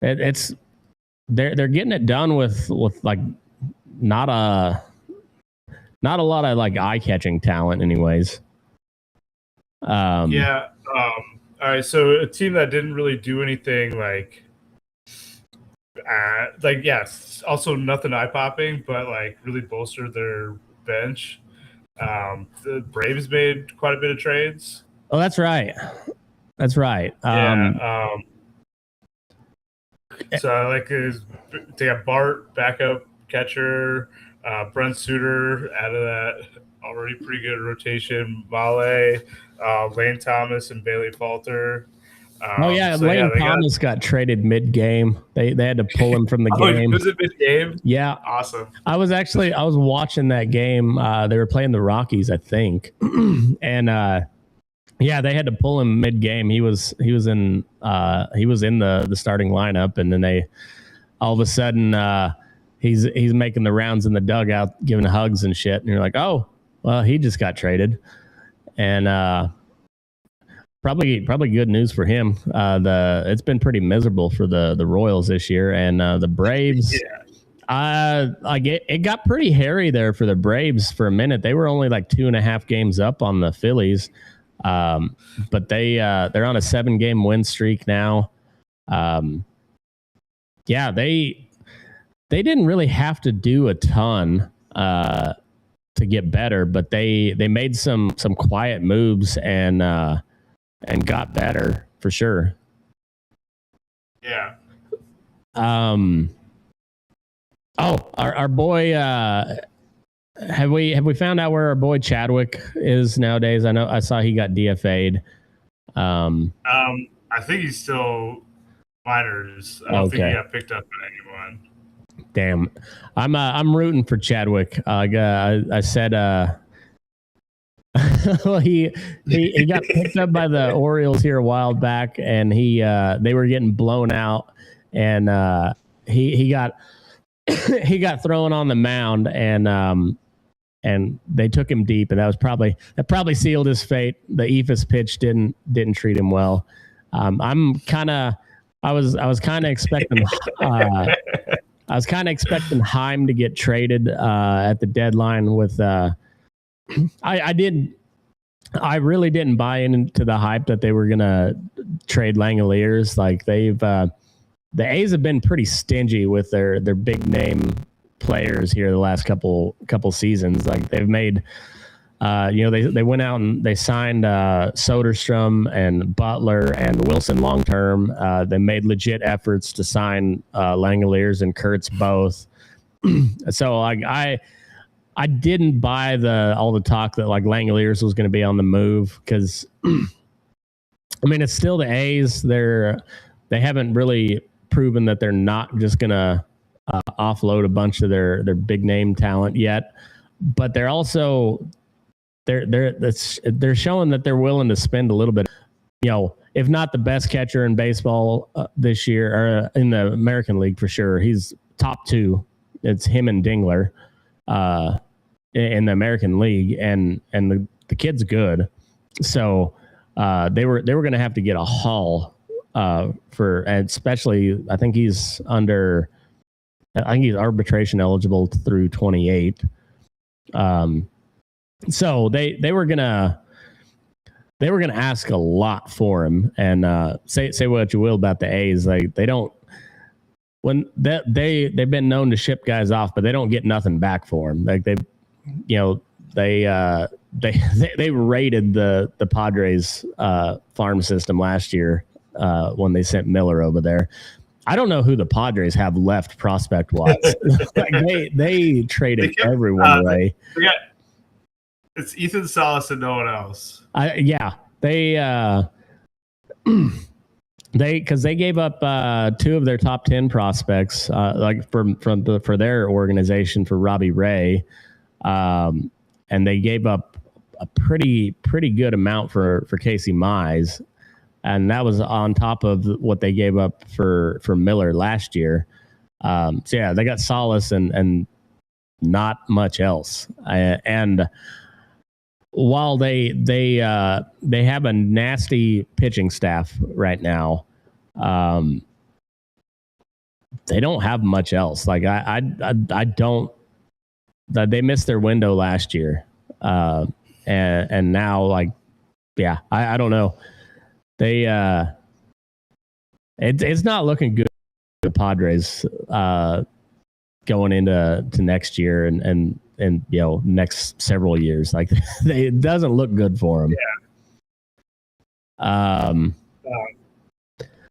Speaker 2: They're getting it done with like not a lot of like eye-catching talent anyways.
Speaker 3: All right, so a team that didn't really do anything also nothing eye-popping, but like really bolstered their bench. The Braves made quite a bit of trades.
Speaker 2: Oh, that's right.
Speaker 3: So they got Bart, backup catcher, Brent Suter out of that already pretty good rotation, Male, Lane Thomas, and Bailey Falter.
Speaker 2: Lane Thomas got traded mid-game. They had to pull him from the game.
Speaker 3: Was it mid-game?
Speaker 2: Yeah.
Speaker 3: Awesome.
Speaker 2: I was watching that game. They were playing the Rockies, I think. And they had to pull him mid-game. He was in the starting lineup, and then they all of a sudden he's making the rounds in the dugout, giving hugs and shit. And you're like, oh, well, he just got traded. And probably good news for him. It's been pretty miserable for the Royals this year, and the Braves. It got pretty hairy there for the Braves for a minute. They were only like 2.5 games up on the Phillies, but they're on a 7-game win streak now. They didn't really have to do a ton to get better, but they made some quiet moves and got better for sure.
Speaker 3: Yeah.
Speaker 2: Our boy. Have we found out where our boy Chadwick is nowadays? I saw he got DFA'd.
Speaker 3: I think he's still minors. I don't think he
Speaker 2: Okay.
Speaker 3: got picked up by anyone.
Speaker 2: Damn. I'm rooting for Chadwick. I said well, he got picked up by the Orioles here a while back, and they were getting blown out, and he got he got thrown on the mound, and they took him deep, and that probably sealed his fate. The Ephus pitch didn't treat him well. I was kind of expecting I was kind of expecting Heim to get traded at the deadline with I really didn't buy into the hype that they were going to trade Langoliers. Like the A's have been pretty stingy with their big name players here the last couple seasons. Like they've made they went out and they signed Soderstrom and Butler and Wilson long term. They made legit efforts to sign Langoliers and Kurtz both. So I didn't buy all the talk that like Langoliers was going to be on the move because I mean it's still the A's. They haven't really proven that they're not just going to offload a bunch of their big name talent yet, but they're also they're showing that they're willing to spend a little bit. If not the best catcher in baseball this year or in the American League for sure, he's top two. It's him and Dingler. In the American League, and the kid's good, so they were going to have to get a haul and especially I think he's arbitration eligible through 28. So they were gonna ask a lot for him, and say what you will about the A's, like they don't. When they've been known to ship guys off, but they don't get nothing back for them. Like they raided the Padres farm system last year when they sent Miller over there. I don't know who the Padres have left prospect wise. Like they traded everyone away.
Speaker 3: It's Ethan Salas and no one else.
Speaker 2: Because they gave up 2 of their top 10 prospects, for their organization for Robbie Ray, and they gave up a pretty good amount for Casey Mize, and that was on top of what they gave up for Miller last year. They got Solace and not much else, and while they have a nasty pitching staff right now, they don't have much else. Like I don't. They missed their window last year, and now I don't know. It's not looking good for the Padres going into next year and next several years. Like it doesn't look good for them.
Speaker 3: Yeah.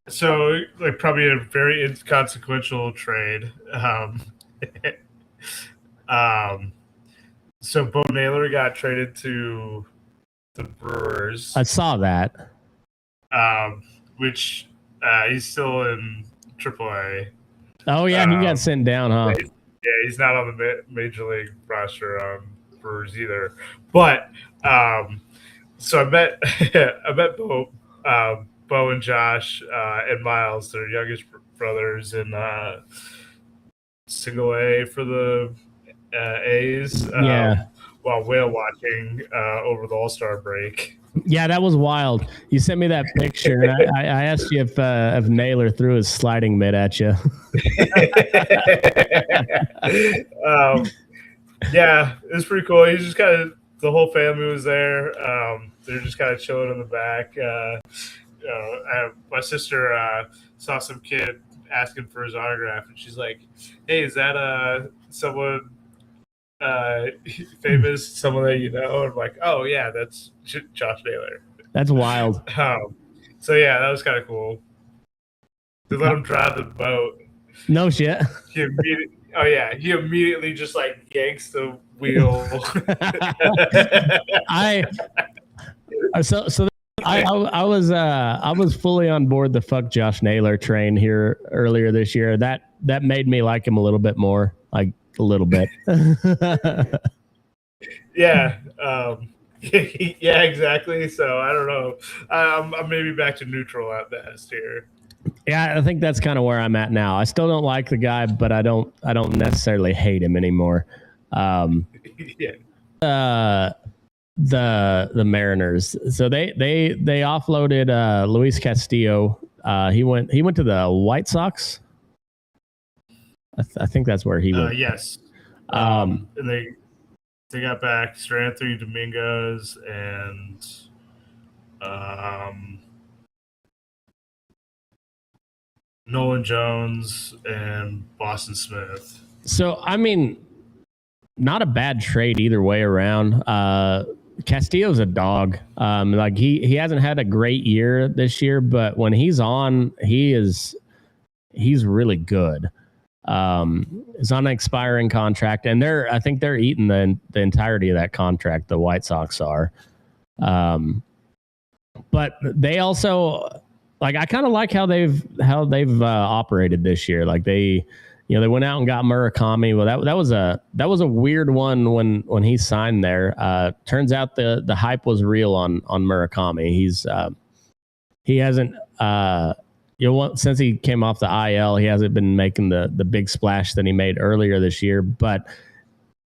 Speaker 3: So like probably a very inconsequential trade. So Bo Naylor got traded to the Brewers.
Speaker 2: I saw that.
Speaker 3: Which he's still in AAA.
Speaker 2: Oh yeah, he got sent down, huh?
Speaker 3: Yeah, he's not on the major league roster on Brewers either. But so I met Bo and Josh and Miles, their youngest brothers, in single A for the A's. While whale watching over the All-Star break.
Speaker 2: Yeah, that was wild. You sent me that picture, and I asked you if Naylor threw his sliding mitt at you.
Speaker 3: Yeah, it was pretty cool. He's just the whole family was there. They're just kind of chilling in the back. My sister saw some kid asking for his autograph, and she's like, "Hey, is that someone famous, someone that you know?" And I'm like, "Oh yeah, that's Josh Naylor."
Speaker 2: That's wild.
Speaker 3: So yeah, that was kind of cool. They let him drive the boat.
Speaker 2: No shit.
Speaker 3: He immediately just like yanks the wheel.
Speaker 2: So I was fully on board the fuck Josh Naylor train here earlier this year. That made me like him a little bit more, like a little bit.
Speaker 3: Yeah. Yeah, exactly. So I don't know. I'm maybe back to neutral at best here.
Speaker 2: Yeah, I think that's kind of where I'm at now. I still don't like the guy, but I don't necessarily hate him anymore.
Speaker 3: Yeah.
Speaker 2: The Mariners. So they offloaded Luis Castillo. He went to the White Sox. I think that's where he went.
Speaker 3: Yes. And they got back Sir Anthony Dominguez and Nolan Jones and Boston Smith.
Speaker 2: So I mean, not a bad trade either way around. Castillo's a dog. Like he hasn't had a great year this year, but when he's on, he's really good. It's on an expiring contract, and I think they're eating the entirety of that contract. The White Sox are. But they also, like, I kind of like how they've operated this year. Like they went out and got Murakami. Well, that was a weird one when he signed there. Turns out the hype was real on Murakami. He hasn't since he came off the IL, he hasn't been making the big splash that he made earlier this year. But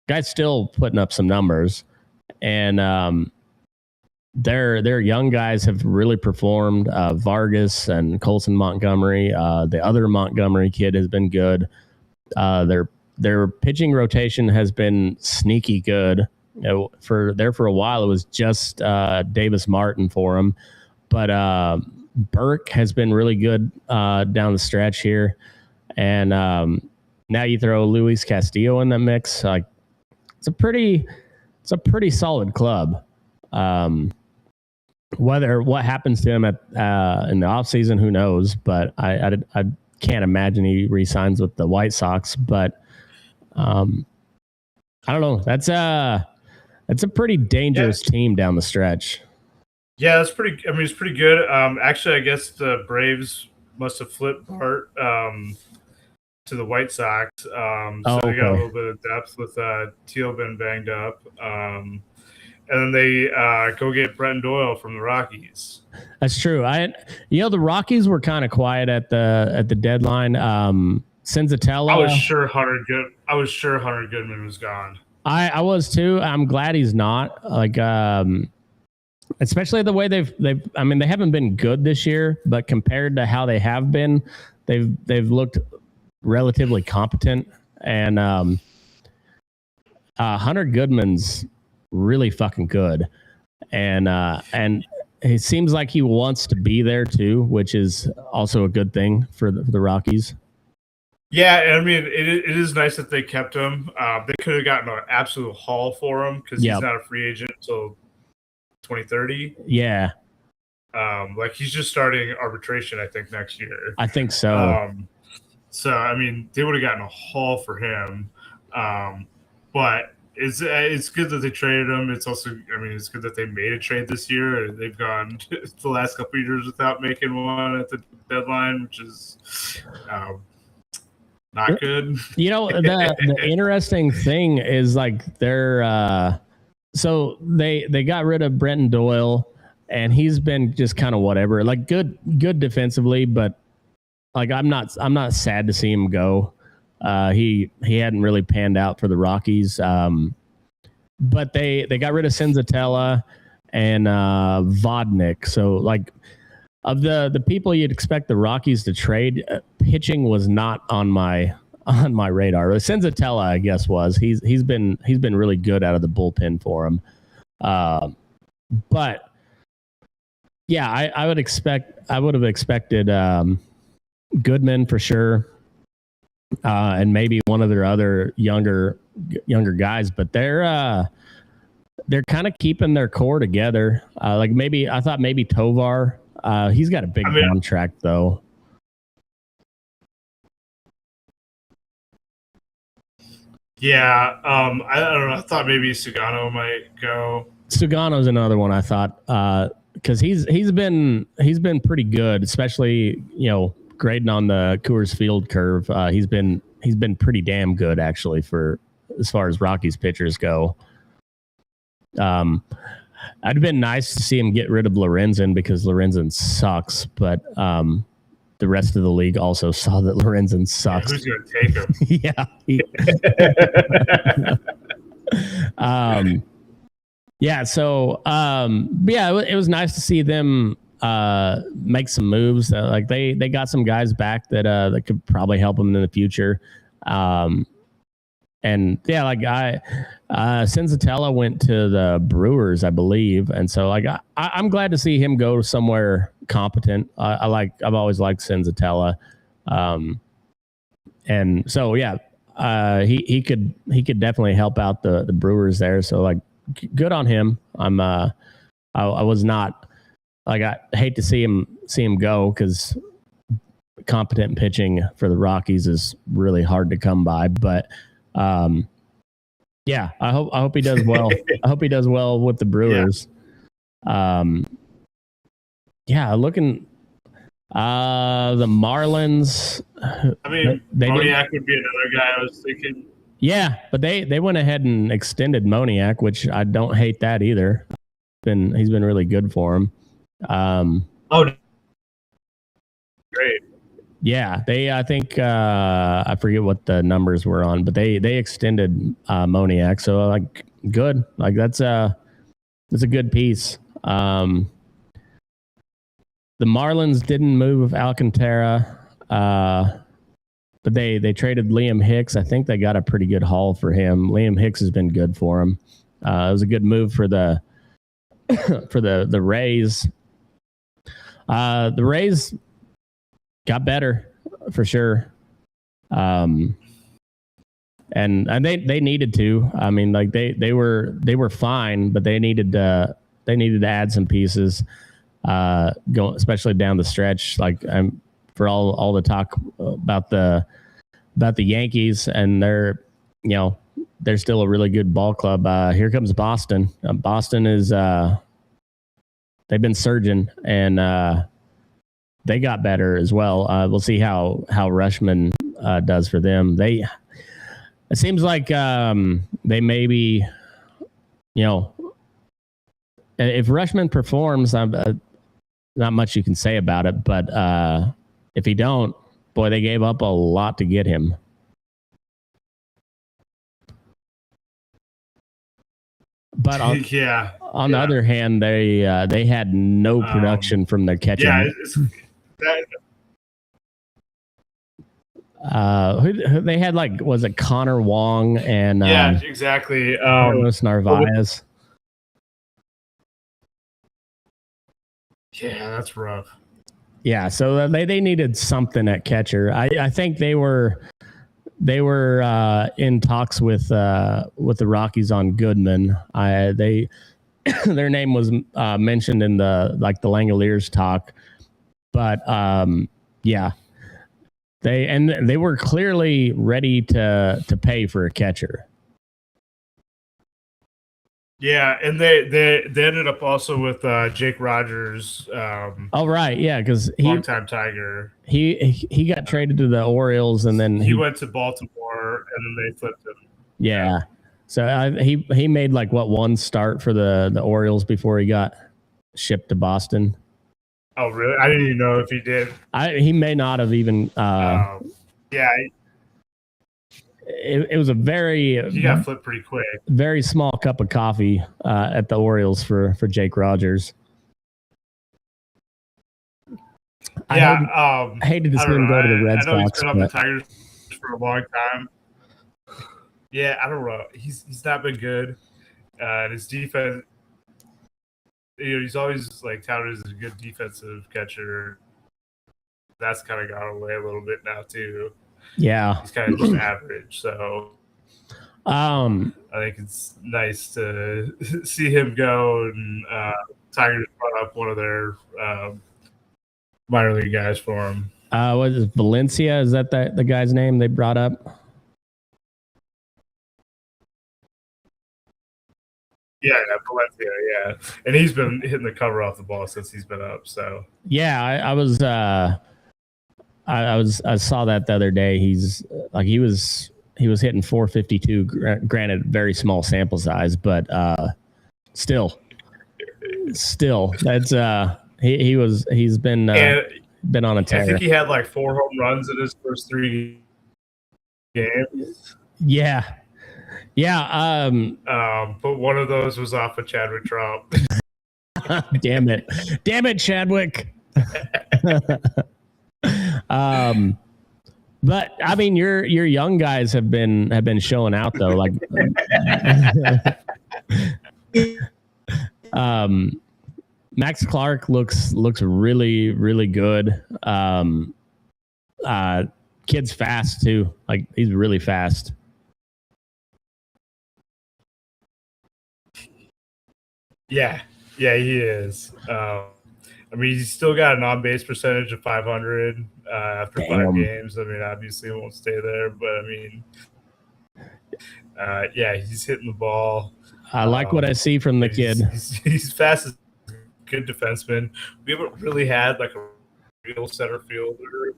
Speaker 2: guy's still putting up some numbers, and their young guys have really performed. Vargas and Colson Montgomery. The other Montgomery kid has been good. Their pitching rotation has been sneaky good. For a while, it was just Davis Martin for him, but Burke has been really good down the stretch here, and now you throw Luis Castillo in the mix. Like it's a pretty solid club. Whether what happens to him in the offseason, who knows? But I can't imagine he re-signs with the White Sox. But I don't know. That's a pretty dangerous team down the stretch.
Speaker 3: Yeah, that's pretty. I mean, it's pretty good. Actually, I guess the Braves must have flipped Bart to the White Sox. So they got a little bit of depth with Teal been banged up. And then they go get Brenton Doyle from the Rockies.
Speaker 2: That's true. The Rockies were kind of quiet at the deadline. Senzatella.
Speaker 3: I was sure Hunter Goodman was gone.
Speaker 2: I was too. I'm glad he's not. Like, especially the way they've. I mean, they haven't been good this year, but compared to how they have been, they've looked relatively competent. And Hunter Goodman's really fucking good, and it seems like he wants to be there too, which is also a good thing for the Rockies.
Speaker 3: Yeah, I mean, it is nice that they kept him. They could have gotten an absolute haul for him because he's not a free agent until 2030.
Speaker 2: Yeah.
Speaker 3: Like he's just starting arbitration, I think, next year.
Speaker 2: I think so.
Speaker 3: So I mean, they would have gotten a haul for him. But it's good that they traded him. It's also, I mean, it's good that they made a trade this year. They've gone the last couple of years without making one at the deadline, which is not good.
Speaker 2: The interesting thing is like they're so they got rid of Brenton Doyle, and he's been just kind of whatever, like good defensively, but like I'm not sad to see him go. He hadn't really panned out for the Rockies, but they got rid of Senzatella and Vodnik. So like of the people you'd expect the Rockies to trade, pitching was not on my radar. Senzatella, I guess, was. He's been really good out of the bullpen for him. But yeah, I would have expected Goodman for sure. And maybe one of their other younger guys, but they're kind of keeping their core together. Like I thought maybe Tovar. He's got a big contract though.
Speaker 3: Yeah, I don't know. I thought maybe Sugano might go.
Speaker 2: Sugano's another one I thought. because he's been pretty good, especially grading on the Coors Field curve. He's been pretty damn good actually for as far as Rockies pitchers go. It'd been nice to see him get rid of Lorenzen because Lorenzen sucks, but the rest of the league also saw that Lorenzen sucks.
Speaker 3: Yeah, who's going to take him?
Speaker 2: Yeah. So it was nice to see them make some moves. Like they got some guys back that could probably help them in the future. And yeah, like Senzatella went to the Brewers, I believe, and so like I'm glad to see him go somewhere competent. I've always liked Senzatella, and so yeah, he could definitely help out the Brewers there. So like, good on him. I was not like, I hate to see him go because competent pitching for the Rockies is really hard to come by, but. Yeah, I hope he does well. I hope he does well with the Brewers. Looking the Marlins.
Speaker 3: I mean, Moniak would be another guy I was thinking.
Speaker 2: Yeah, but they went ahead and extended Moniak, which I don't hate that either. He's been really good for him.
Speaker 3: Great.
Speaker 2: Yeah, I think I forget what the numbers were on, but they extended Moniak, so like good, like that's a good piece. The Marlins didn't move Alcantara, but they traded Liam Hicks. I think they got a pretty good haul for him. Liam Hicks has been good for him. It was a good move for the for the Rays. The Rays got better for sure. And they needed to. I mean, like they were fine, but they needed to add some pieces, especially down the stretch. Like for all the talk about the Yankees, and they're still a really good ball club. Here comes Boston. Boston is they've been surging, and they got better as well. We'll see how Rushman does for them. It seems like they maybe, if Rushman performs, not much you can say about it. But if he don't, boy, they gave up a lot to get him. But on the other hand, they had no production from their catching.
Speaker 3: Yeah.
Speaker 2: Who they had, like, was it Connor Wong and
Speaker 3: exactly.
Speaker 2: Carlos Narvaez?
Speaker 3: Yeah, that's rough.
Speaker 2: Yeah, so they needed something at catcher. I think they were in talks with the Rockies on Goodman. Their name was mentioned in the Langoliers talk, but yeah. They were clearly ready to pay for a catcher.
Speaker 3: Yeah, and they ended up also with Jake Rogers.
Speaker 2: Oh right, yeah, because
Speaker 3: longtime Tiger.
Speaker 2: He got traded to the Orioles, and then
Speaker 3: he went to Baltimore, and then they flipped him.
Speaker 2: Yeah, so he made like one start for the Orioles before he got shipped to Boston.
Speaker 3: Oh, really? I didn't even know if he did.
Speaker 2: He may not have even.
Speaker 3: Yeah.
Speaker 2: It was a very.
Speaker 3: He got flipped pretty quick.
Speaker 2: Very small cup of coffee at the Orioles for Jake Rogers.
Speaker 3: Yeah.
Speaker 2: I hated to see him go to the Red Sox.
Speaker 3: I know he's been on the Tigers for a long time. Yeah, I don't know. He's not been good. And his defense. He's always like touted as a good defensive catcher. That's kind of gone away a little bit now too.
Speaker 2: Yeah,
Speaker 3: he's kind of just average. So, I think it's nice to see him go, and Tigers brought up one of their minor league guys for him.
Speaker 2: What is it, Valencia? Is that the guy's name they brought up?
Speaker 3: Yeah, Valencia, yeah. And he's been hitting the cover off the ball since he's been up. So
Speaker 2: yeah, I saw that the other day. He's like he was hitting 452. Granted, very small sample size, but still that's he's been on a tear.
Speaker 3: I think he had like 4 home runs in his first 3 games.
Speaker 2: Yeah.
Speaker 3: But one of those was off of Chadwick Trump.
Speaker 2: Damn it, Chadwick. But I mean, your young guys have been showing out though. Like, Max Clark looks really, really good. Kid's fast too. Like, he's really fast.
Speaker 3: Yeah, he is. I mean, he's still got an on-base percentage of 500 after 5 games. I mean, obviously, he won't stay there, but I mean, yeah, he's hitting the ball.
Speaker 2: I like what I see from the kid.
Speaker 3: He's fast as a good defenseman. We haven't really had like a real center fielder.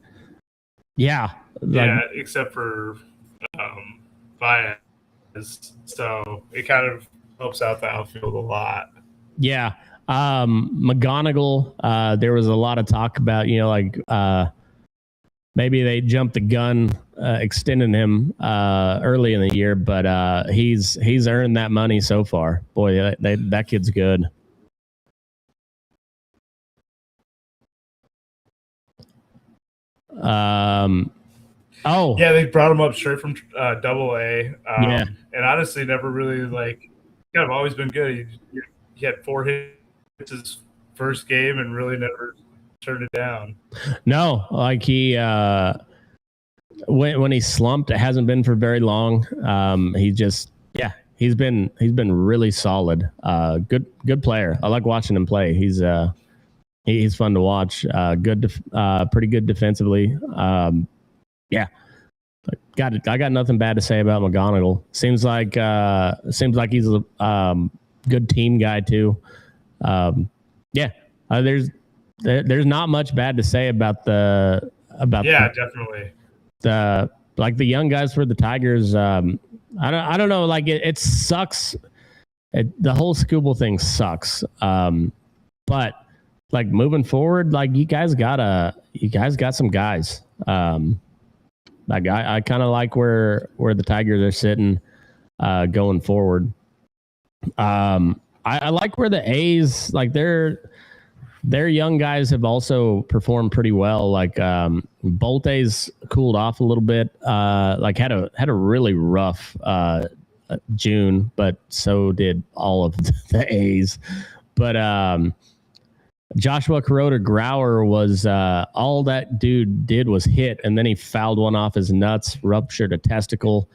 Speaker 2: Yeah,
Speaker 3: except for Baez. So it kind of helps out the outfield a lot.
Speaker 2: Yeah. McGonigal, there was a lot of talk about, maybe they jumped the gun, extending him early in the year, but he's earned that money so far. Boy, that kid's good.
Speaker 3: Yeah, they brought him up straight from Double-A.
Speaker 2: Yeah.
Speaker 3: And honestly, never really kind of always been good. He had 4 hits his first game and really never turned it down.
Speaker 2: No, like he when he slumped, it hasn't been for very long. He's been really solid. Good player. I like watching him play. He's fun to watch. Pretty good defensively. Yeah. I got nothing bad to say about McGonigal. Seems like he's a good team guy too. There's not much bad to say about
Speaker 3: definitely
Speaker 2: the young guys for the Tigers. I don't know. Like it sucks. The whole Scooble thing sucks. But like moving forward, like you guys got some guys. Like I kind of like where the Tigers are sitting going forward. I like where the A's, like their young guys have also performed pretty well. Like Bolte's cooled off a little bit. Like had a really rough June, but so did all of the A's. But Joshua Kuroda-Grauer was all that dude did was hit, and then he fouled one off his nuts, ruptured a testicle.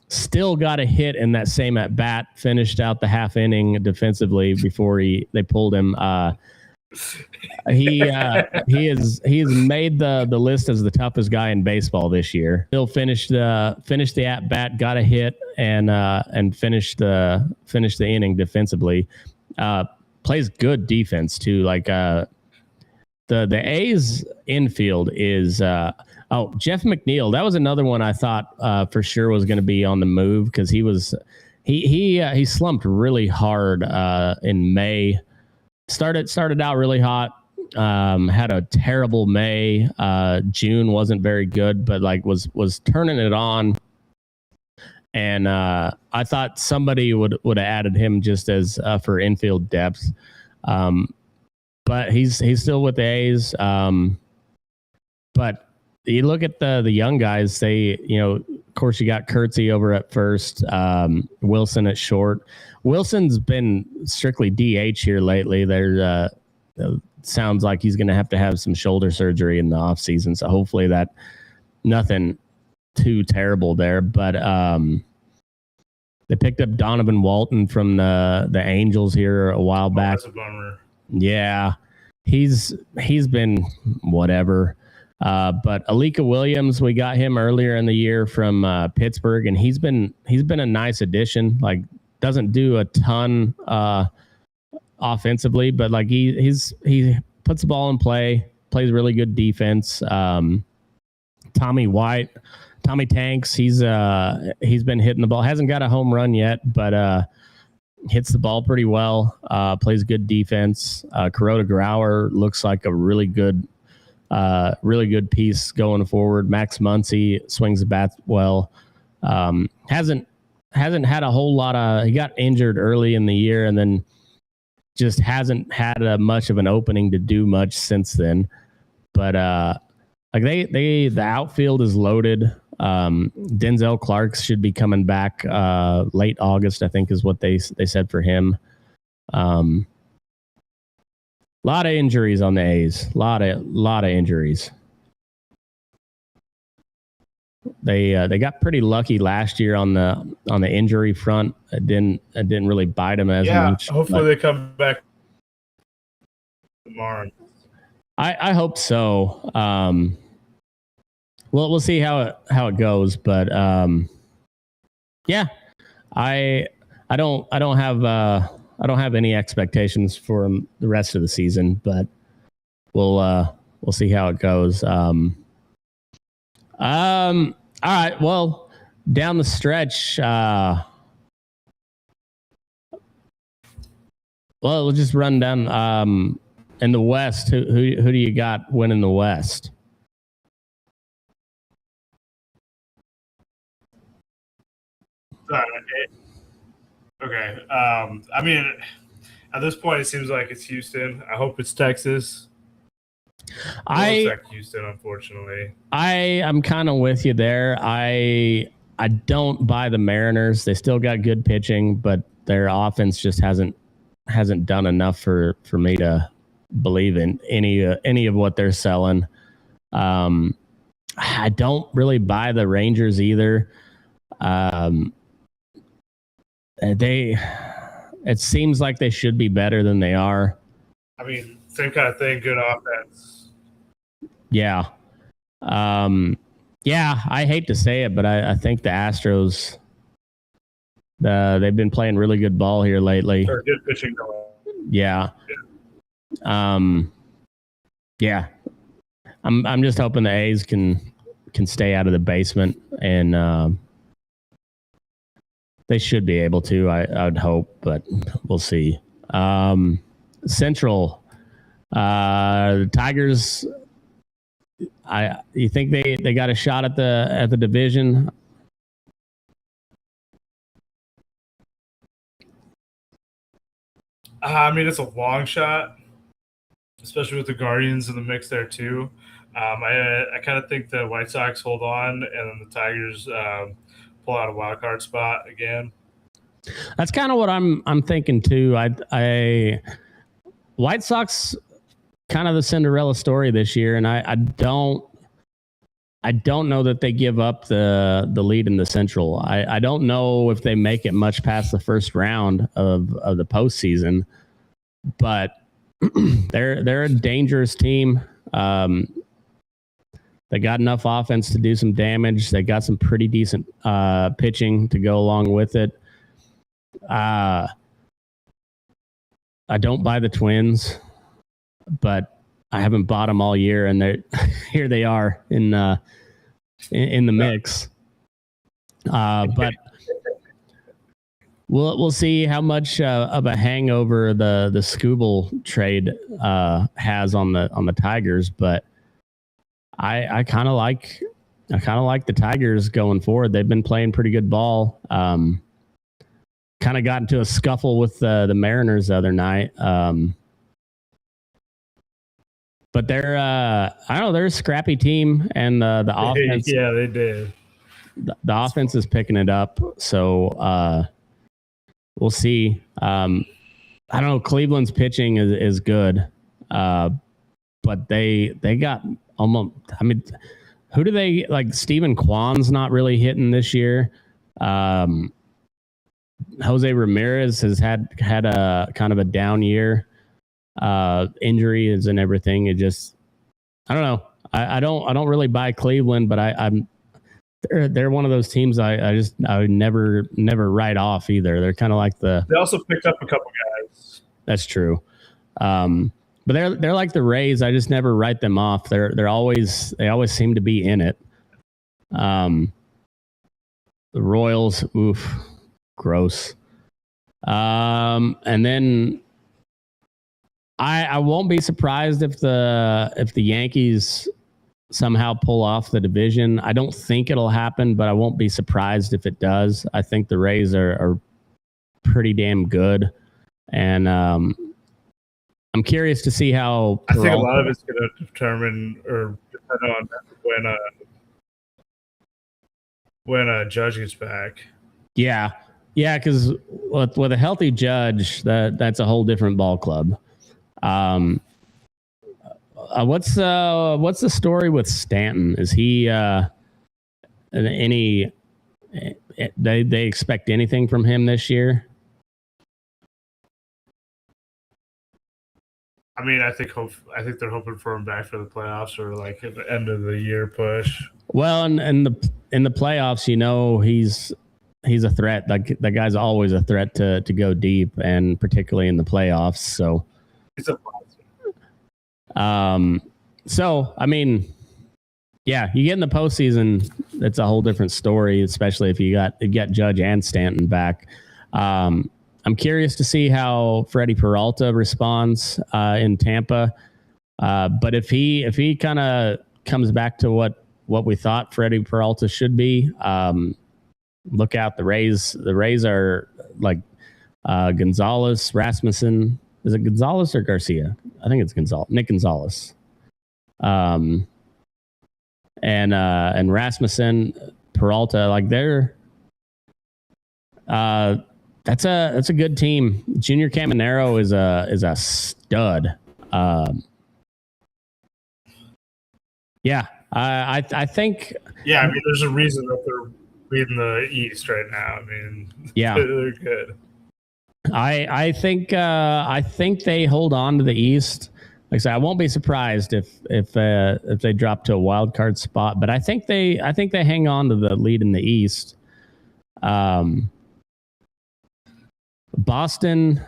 Speaker 2: Still got a hit in that same at bat, finished out the half inning defensively before they pulled him. He has made the list as the toughest guy in baseball this year. Still finished the at bat, got a hit, and finished the inning defensively. Plays good defense too. Like the A's infield is Jeff McNeil. That was another one I thought for sure was going to be on the move because he slumped really hard in May. Started out really hot. Had a terrible May. June wasn't very good, but like was turning it on. And I thought somebody would have added him just as for infield depth. But he's still with the A's. But you look at the young guys, of course you got Kurtzy over at first, Wilson at short. Wilson's been strictly DH here lately. There sounds like he's going to have some shoulder surgery in the offseason. So hopefully that nothing too terrible there, but they picked up Donovan Walton from the Angels here a while back.
Speaker 3: That's a bummer.
Speaker 2: Yeah, he's been whatever. But Alika Williams, we got him earlier in the year from Pittsburgh, and he's been a nice addition. Like doesn't do a ton offensively, but like he puts the ball in play, plays really good defense. Tommy Tanks, he's been hitting the ball. Hasn't got a home run yet, but hits the ball pretty well. Plays good defense. Kuroda Grauer looks like a really good piece going forward. Max Muncy swings the bat well. Hasn't had a whole lot of. He got injured early in the year, and then just hasn't had much of an opening to do much since then. But like the outfield is loaded. Denzel Clark should be coming back late August, I think, is what they said for him. A lot of injuries on the A's. Lot of injuries. They got pretty lucky last year on the injury front. It didn't really bite them as much.
Speaker 3: Hopefully they come back tomorrow.
Speaker 2: I hope so. We'll see how it goes, but yeah, I don't have any expectations for the rest of the season, but we'll see how it goes. All right. Well, down the stretch, well, we'll just run down in the West. Who do you got winning the West?
Speaker 3: Okay. I mean, at this point, it seems like it's Houston. I hope it's Texas. It looks like Houston, unfortunately.
Speaker 2: I'm kind of with you there. I don't buy the Mariners. They still got good pitching, but their offense just hasn't done enough for me to believe in any of what they're selling. I don't really buy the Rangers either. It seems like they should be better than they are.
Speaker 3: I mean, same kind of thing. Good offense.
Speaker 2: Yeah. Yeah, I hate to say it, but I think the Astros, they've been playing really good ball here lately.
Speaker 3: They're good pitching.
Speaker 2: Yeah. Yeah. I'm just hoping the A's can stay out of the basement, and they should be able to. I would hope, but we'll see. Central, the Tigers. You think they got a shot at the division?
Speaker 3: I mean, it's a long shot, especially with the Guardians in the mix there too. I kind of think the White Sox hold on, and then the Tigers pull out a wild card spot again.
Speaker 2: That's kind of what I'm thinking too. White Sox kind of the Cinderella story this year, and I don't know that they give up the lead in the Central. I don't know if they make it much past the first round of the postseason, but they're a dangerous team. They got enough offense to do some damage. They got some pretty decent pitching to go along with it. I don't buy the Twins, but I haven't bought them all year, and here they are in the mix. But we'll see how much of a hangover the Scooble trade has on the Tigers. But I kind of like the Tigers going forward. They've been playing pretty good ball. Kind of got into a scuffle with the Mariners the other night. But they're they're a scrappy team, and the offense.
Speaker 3: Yeah, they did.
Speaker 2: The offense is picking it up, so we'll see. I don't know. Cleveland's pitching is good, but they got almost. I mean, who do they like? Steven Kwan's not really hitting this year. Jose Ramirez has had a kind of a down year. Injuries and everything. It just, I don't know. I don't really buy Cleveland, but they're one of those teams I would never write off either. They're kind of like the.
Speaker 3: They also picked up a couple guys.
Speaker 2: That's true. But they're like the Rays. I just never write them off. They always seem to be in it. The Royals, oof, gross. And then I won't be surprised if the Yankees somehow pull off the division. I don't think it'll happen, but I won't be surprised if it does. I think the Rays are pretty damn good, and I'm curious to see how.
Speaker 3: I think a lot of it's going to depend on when Judge gets back.
Speaker 2: Yeah, because with a healthy Judge, that's a whole different ball club. What's the story with Stanton? Is he any? They expect anything from him this year?
Speaker 3: I mean, I think they're hoping for him back for the playoffs or like at the end of the year push.
Speaker 2: Well, and in the playoffs, he's a threat. Like that guy's always a threat to go deep, and particularly in the playoffs. So,
Speaker 3: he's a
Speaker 2: so I mean, yeah, you get in the postseason, it's a whole different story, especially if you got Judge and Stanton back. I'm curious to see how Freddie Peralta responds in Tampa. But if he kind of comes back to what we thought Freddie Peralta should be, look out. The Rays are like Gonzalez, Rasmussen. Is it Gonzalez or Garcia? I think it's Gonzalez. Nick Gonzalez. And Rasmussen, Peralta, like they're that's a good team. Junior Caminero is a stud. Yeah, I think.
Speaker 3: Yeah, I mean, there's a reason that they're leading the East right now. I mean,
Speaker 2: yeah,
Speaker 3: they're good.
Speaker 2: I think they hold on to the East. Like I said, I won't be surprised if they drop to a wild card spot, but I think they hang on to the lead in the East. Boston,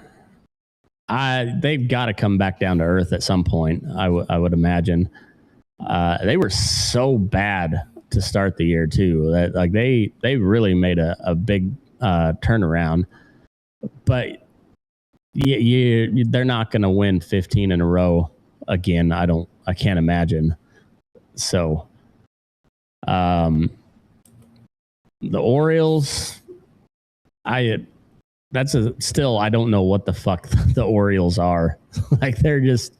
Speaker 2: they've got to come back down to earth at some point. I would imagine. They were so bad to start the year too. That like they really made a big turnaround. But they're not going to win 15 in a row again. I can't imagine. So, the Orioles, I don't know what the fuck the Orioles are. Like they're just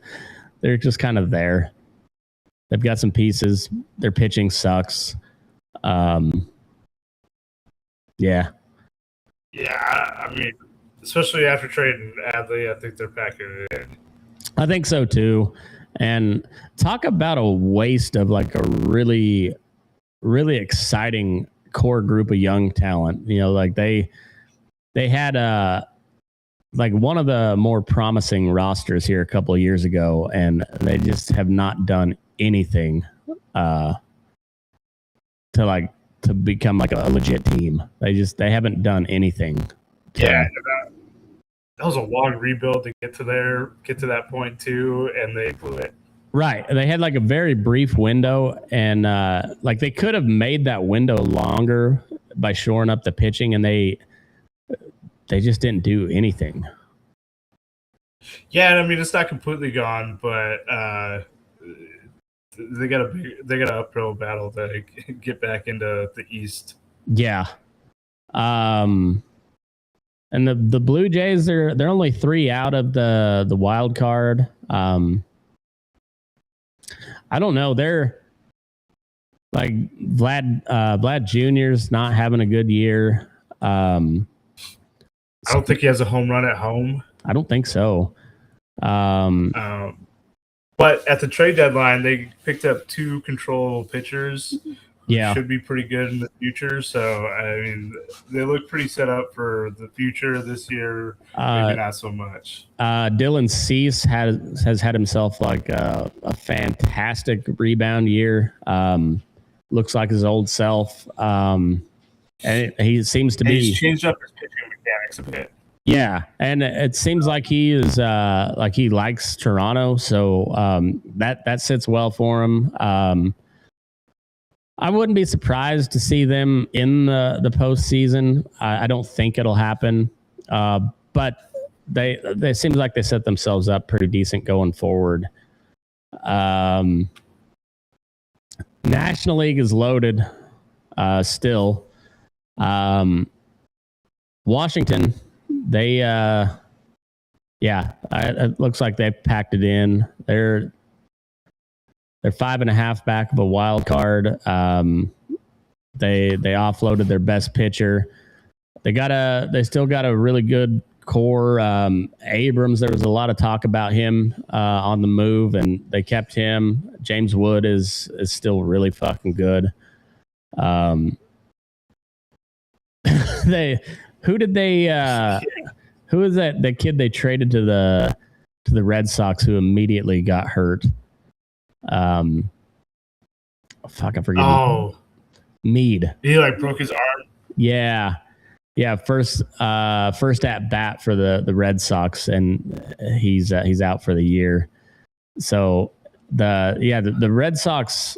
Speaker 2: kind of there. They've got some pieces. Their pitching sucks. Yeah.
Speaker 3: Yeah, I mean, especially after trading Adley, I think they're packing it in.
Speaker 2: I think so too. And talk about a waste of like a really, really exciting core group of young talent. You know, like they had like one of the more promising rosters here a couple of years ago, and they just have not done anything to become like a legit team. They haven't done anything.
Speaker 3: Yeah, that was a long rebuild to get to that point too, and they blew it.
Speaker 2: Right. They had like a very brief window, and like they could have made that window longer by shoring up the pitching, and they just didn't do anything.
Speaker 3: Yeah, I mean it's not completely gone, but they got an uphill battle to get back into the East.
Speaker 2: Yeah. And the Blue Jays, they're only 3 out of the wild card. I don't know. They're like Vlad Jr.'s not having a good year.
Speaker 3: I don't think he has a home run at home.
Speaker 2: I don't think so.
Speaker 3: But at the trade deadline, they picked up 2 control pitchers.
Speaker 2: Yeah,
Speaker 3: should be pretty good in the future. So I mean, they look pretty set up for the future this year. Maybe not so much.
Speaker 2: Dylan Cease has had himself like a fantastic rebound year. looks like his old self. And he seems to be.
Speaker 3: He's changed up his pitching mechanics a bit.
Speaker 2: Yeah, and it seems like he is like he likes Toronto, so that sits well for him. I wouldn't be surprised to see them in the postseason. I don't think it'll happen, but they seem like they set themselves up pretty decent going forward. National League is loaded still. Washington, it looks like they've packed it in. They're 5.5 back of a wild card. They offloaded their best pitcher. They still got a really good core. Abrams, there was a lot of talk about him on the move, and they kept him. James Wood is still really fucking good. Who is that? The kid they traded to the Red Sox who immediately got hurt. I forget.
Speaker 3: Oh,
Speaker 2: Mead.
Speaker 3: He broke his arm.
Speaker 2: Yeah. First at bat for the Red Sox, and he's out for the year. So the Red Sox,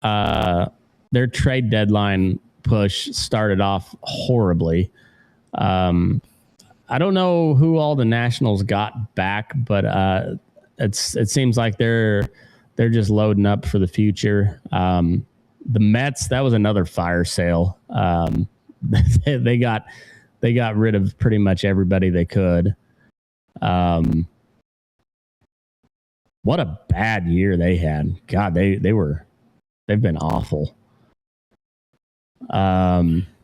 Speaker 2: their trade deadline push started off horribly. I don't know who all the Nationals got back, but it seems like they're just loading up for the future. The Mets, that was another fire sale. They got rid of pretty much everybody they could. What a bad year they had. God, they've been awful.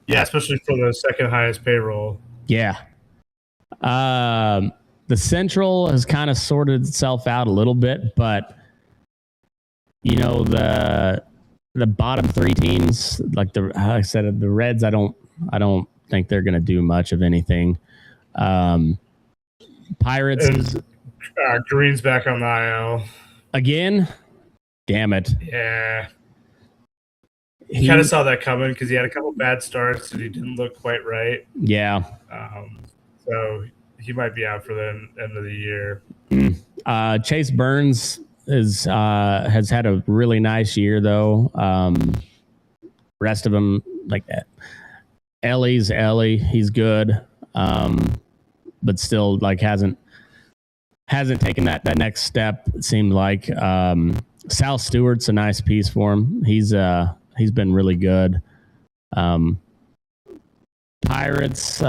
Speaker 3: Yeah, especially for the second highest payroll.
Speaker 2: Yeah. The Central has kind of sorted itself out a little bit, but the bottom three teams, like I said, the Reds, I don't think they're going to do much of anything. Pirates.
Speaker 3: Greene's back on the IL.
Speaker 2: Again? Damn it.
Speaker 3: Yeah. He kind of saw that coming because he had a couple bad starts and he didn't look quite right.
Speaker 2: Yeah.
Speaker 3: So he might be out for the end of the year.
Speaker 2: Chase Burns has had a really nice year though. Rest of them, like Ellie's Ellie, he's good, but still hasn't taken that next step. It seemed like Sal Stewart's a nice piece for him. He's been really good. Pirates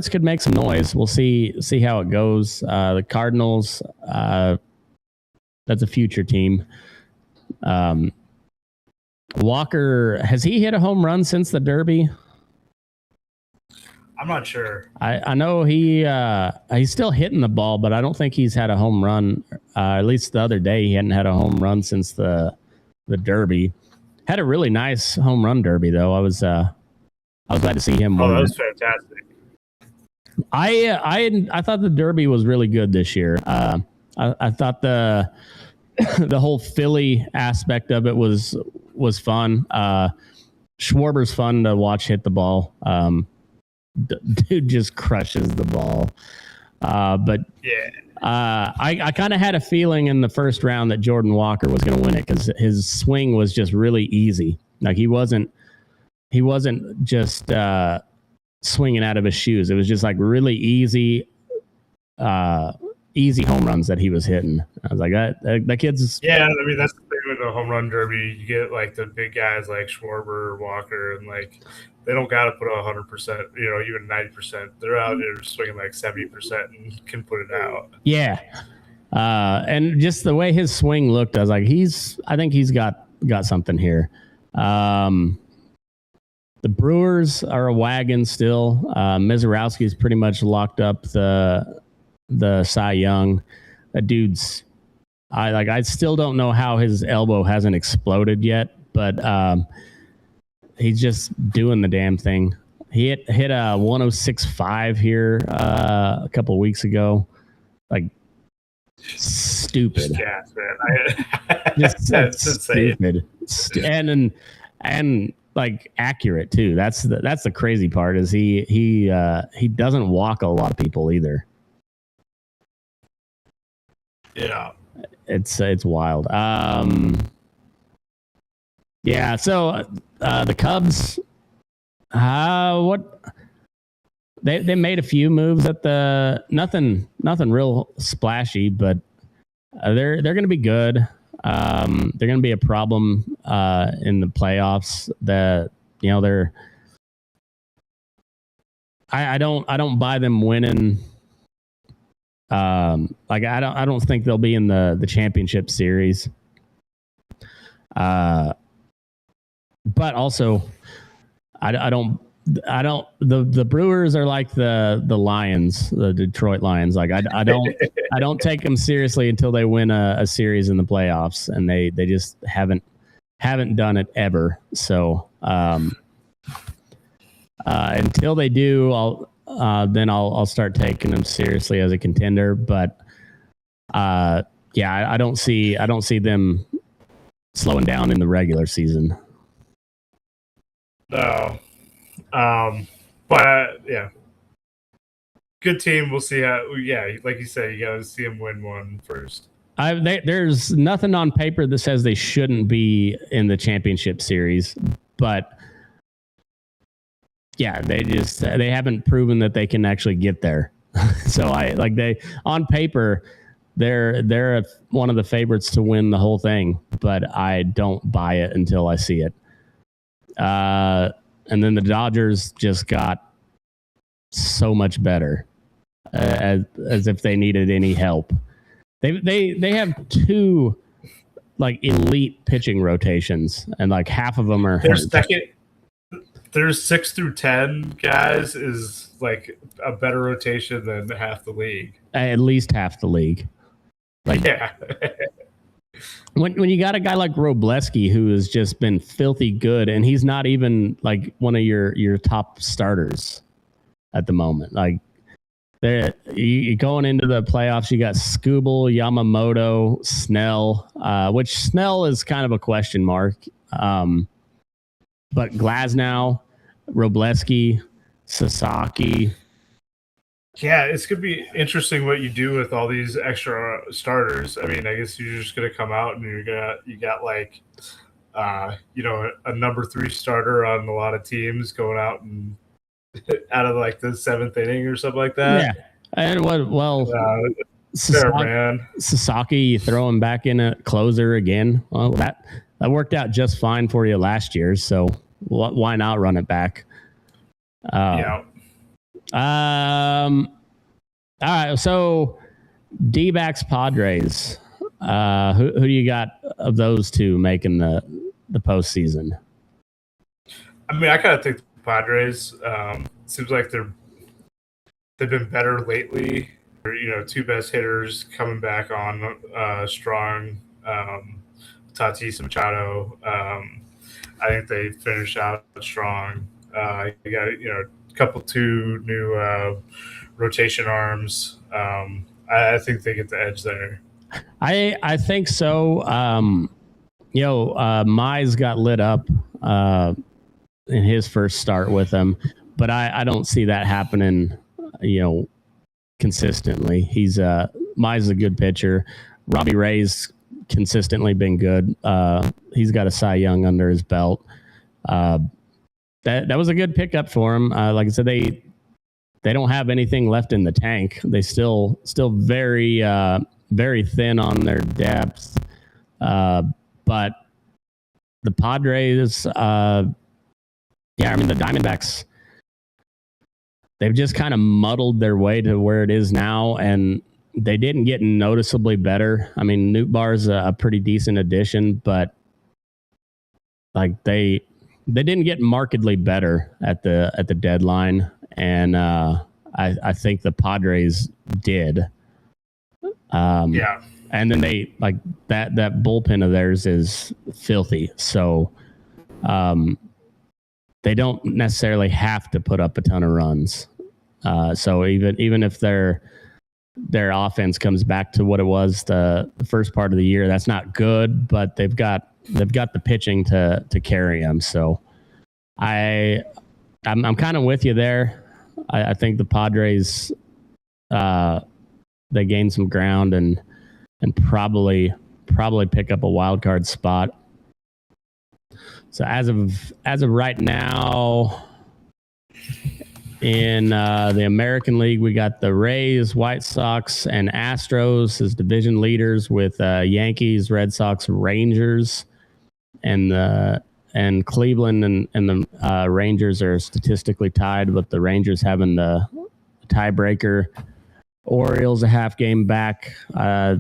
Speaker 2: could make some noise. We'll see how it goes. The Cardinals, that's a future team. Walker, has he hit a home run since the Derby?
Speaker 3: I'm not sure.
Speaker 2: I know he's still hitting the ball, but I don't think he's had a home run. At least the other day, he hadn't had a home run since the Derby. Had a really nice home run derby though. I was glad to see him.
Speaker 3: Oh, that was fantastic.
Speaker 2: I thought the Derby was really good this year. I thought the whole Philly aspect of it was fun. Schwarber's fun to watch hit the ball. Dude just crushes the ball. But
Speaker 3: yeah,
Speaker 2: I kind of had a feeling in the first round that Jordan Walker was going to win it because his swing was just really easy. Like he wasn't just swinging out of his shoes. It was just like really easy home runs that he was hitting. I was like, that kid's.
Speaker 3: Yeah, I mean that's the thing with the home run derby. You get the big guys like Schwarber, Walker, and they don't got to put 100%, even 90%. They're out there swinging 70% and can put it out.
Speaker 2: Yeah. And just the way his swing looked, I was like, I think he's got something here. The Brewers are a wagon still. Mizorowski's pretty much locked up the Cy Young. That dude's, I still don't know how his elbow hasn't exploded yet, but he's just doing the damn thing. He hit a 106.5 here a couple of weeks ago. stupid.
Speaker 3: Gas, man.
Speaker 2: It's
Speaker 3: insane.
Speaker 2: Stupid. And like accurate too. That's the crazy part is he doesn't walk a lot of people either.
Speaker 3: Yeah.
Speaker 2: It's wild. Yeah, so the Cubs what they made a few moves at the nothing real splashy, but they're going to be good. They're going to be a problem in the playoffs. They're I don't buy them winning. Like I don't think they'll be in the championship series. But also I don't the Brewers are like the Lions, the Detroit Lions. Like I don't take them seriously until they win a series in the playoffs, and they just haven't done it ever. So until they do, I'll start taking them seriously as a contender. But I don't see them slowing down in the regular season.
Speaker 3: No. But yeah, good team. We'll see how. Yeah, like you said, you got to see them win one first.
Speaker 2: There's nothing on paper that says they shouldn't be in the championship series, but yeah, they haven't proven that they can actually get there. So on paper, they're one of the favorites to win the whole thing, but I don't buy it until I see it. And then the Dodgers just got so much better, as if they needed any help. They have two like elite pitching rotations, and like half of them are hurt.
Speaker 3: Their 6 through 10 guys is like a better rotation than half the league.
Speaker 2: At least half the league. Like
Speaker 3: yeah.
Speaker 2: When you got a guy like Robleski who has just been filthy good, and he's not even like one of your top starters at the moment. Like you going into the playoffs, you got Skubal, Yamamoto, Snell, which Snell is kind of a question mark. But Glasnow, Robleski, Sasaki.
Speaker 3: Yeah, it's going to be interesting what you do with all these extra starters. I mean, I guess you're just going to come out and you got like, a number 3 starter on a lot of teams going out and out of like the 7th inning or something like that.
Speaker 2: Yeah. And Sasaki, you throw him back in a closer again. Well, that worked out just fine for you last year. So why not run it back?
Speaker 3: Yeah.
Speaker 2: All right. So D-backs Padres. Who do you got of those two making the postseason?
Speaker 3: I mean, I kind of think the Padres. Seems like they've been better lately. 2 best hitters coming back on strong. Tatis and Machado. I think they finished out strong. You got a couple 2 new rotation arms. I think they get the edge there.
Speaker 2: I think so. Mize got lit up in his first start with them, but I don't see that happening. Consistently. He's Mize is a good pitcher. Robbie Ray's consistently been good. He's got a Cy Young under his belt. That was a good pickup for him. Like I said, they don't have anything left in the tank. They still very very thin on their depth. But the Padres, the Diamondbacks, they've just kind of muddled their way to where it is now, and they didn't get noticeably better. I mean, Nootbaar's a pretty decent addition, but like they didn't get markedly better at the deadline, and I think the Padres did.
Speaker 3: Yeah.
Speaker 2: And then they like that bullpen of theirs is filthy. So they don't necessarily have to put up a ton of runs. So even if they're their offense comes back to what it was the first part of the year. That's not good, but they've got the pitching to carry them. So I'm kind of with you there. I think the Padres they gain some ground and probably pick up a wild card spot. So as of right now, in the American League, we got the Rays, White Sox, and Astros as division leaders, with Yankees, Red Sox, Rangers, and Cleveland and the Rangers are statistically tied, with the Rangers having the tiebreaker. Orioles a half game back. I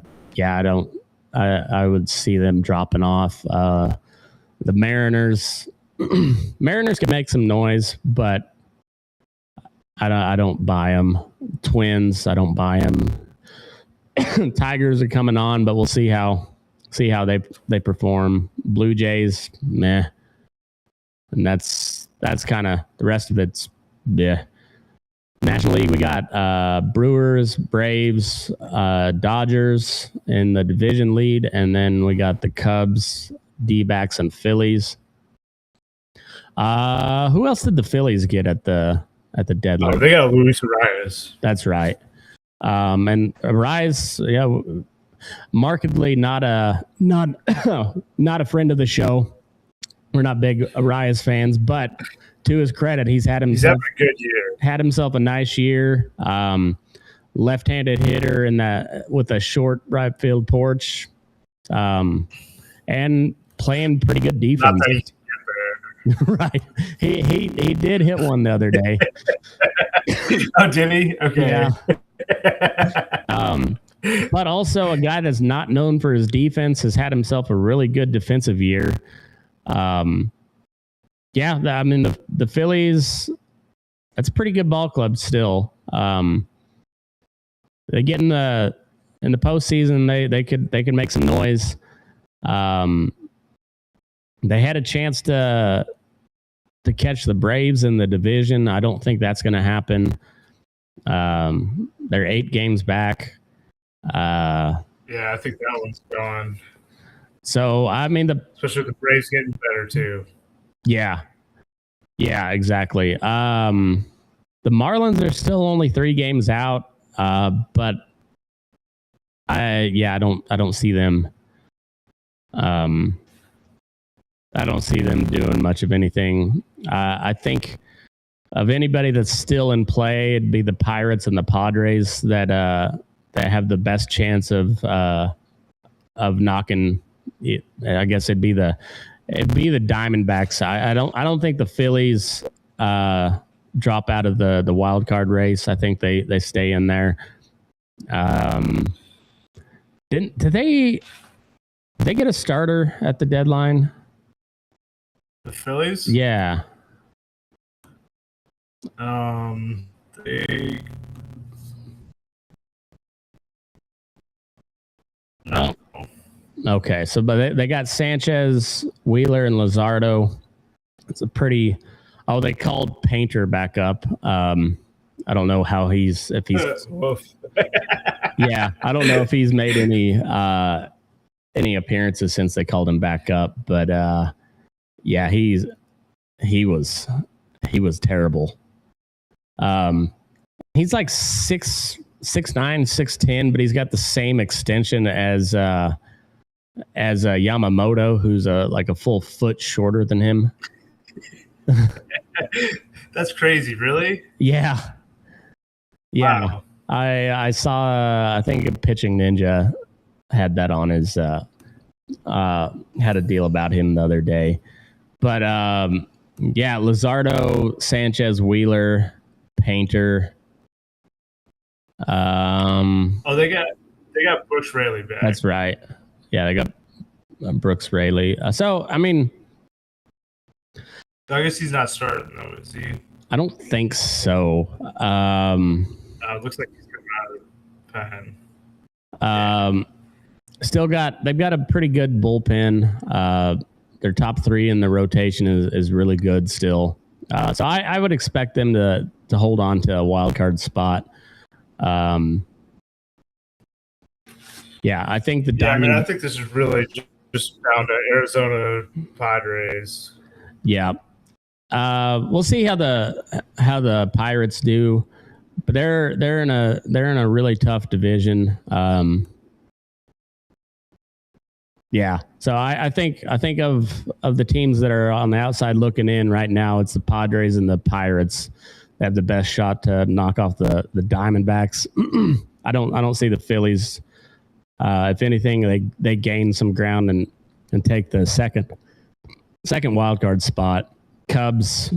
Speaker 2: would see them dropping off. The Mariners can make some noise, but I don't buy them. Twins, I don't buy them. Tigers are coming on, but we'll see how they perform. Blue Jays, meh. And that's kind of the rest of it's yeah. National League, we got Brewers, Braves, Dodgers in the division lead, and then we got the Cubs, D-backs, and Phillies. Who else did the Phillies get at the deadline?
Speaker 3: Oh, they got Luis Arias.
Speaker 2: That's right. And Arias, yeah, markedly not a friend of the show. We're not big Arias fans, but to his credit, he's had himself
Speaker 3: a good year.
Speaker 2: Had himself a nice year. Left-handed hitter with a short right field porch, and playing pretty good defense.
Speaker 3: Not that he's
Speaker 2: Right. He did hit one the other day.
Speaker 3: Oh, did he? Okay.
Speaker 2: Yeah. But also a guy that's not known for his defense has had himself a really good defensive year. Yeah, I mean the Phillies, that's a pretty good ball club still. They get in the postseason, they could make some noise. They had a chance to catch the Braves in the division. I don't think that's going to happen. They're 8 games back.
Speaker 3: Yeah, I think that one's gone.
Speaker 2: So I mean
Speaker 3: especially with the Braves getting better too.
Speaker 2: Yeah, exactly. The Marlins are still only 3 games out, but I don't see them. I don't see them doing much of anything. I think of anybody that's still in play, it'd be the Pirates and the Padres that have the best chance of knocking. I guess it'd be the Diamondbacks. I don't think the Phillies drop out of the wild card race. I think they stay in there. Did they get a starter at the deadline?
Speaker 3: The Phillies?
Speaker 2: Yeah.
Speaker 3: They no.
Speaker 2: Okay, so but they got Sanchez, Wheeler, and Luzardo. It's a pretty. Oh, they called Painter back up. I don't know if he's. Yeah, I don't know if he's made any appearances since they called him back up, but yeah, he was terrible. He's like 6'9", 6'10", but he's got the same extension as Yamamoto, who's like a full foot shorter than him.
Speaker 3: That's crazy, really?
Speaker 2: Yeah.
Speaker 3: Wow.
Speaker 2: I saw, I think a Pitching Ninja had that on his, had a deal about him the other day. But, yeah, Luzardo, Sanchez, Wheeler, Painter.
Speaker 3: They got Brooks Raley back.
Speaker 2: That's right. Yeah, they got Brooks Raley. So, I mean,
Speaker 3: I guess he's not starting though, is he?
Speaker 2: I don't think so.
Speaker 3: It looks like he's coming out of the pen.
Speaker 2: They've got a pretty good bullpen. Their top 3 in the rotation is really good still. So I would expect them to hold on to a wild card spot. Yeah, I think the
Speaker 3: Yeah, I
Speaker 2: Diamond.
Speaker 3: mean, I think this is really just down to Arizona Padres.
Speaker 2: Yeah, we'll see how the Pirates do, but they're in a really tough division. Yeah, so I think of the teams that are on the outside looking in right now, it's the Padres and the Pirates that have the best shot to knock off the Diamondbacks. I don't see the Phillies. If anything, they gain some ground and take the second wild card spot. Cubs,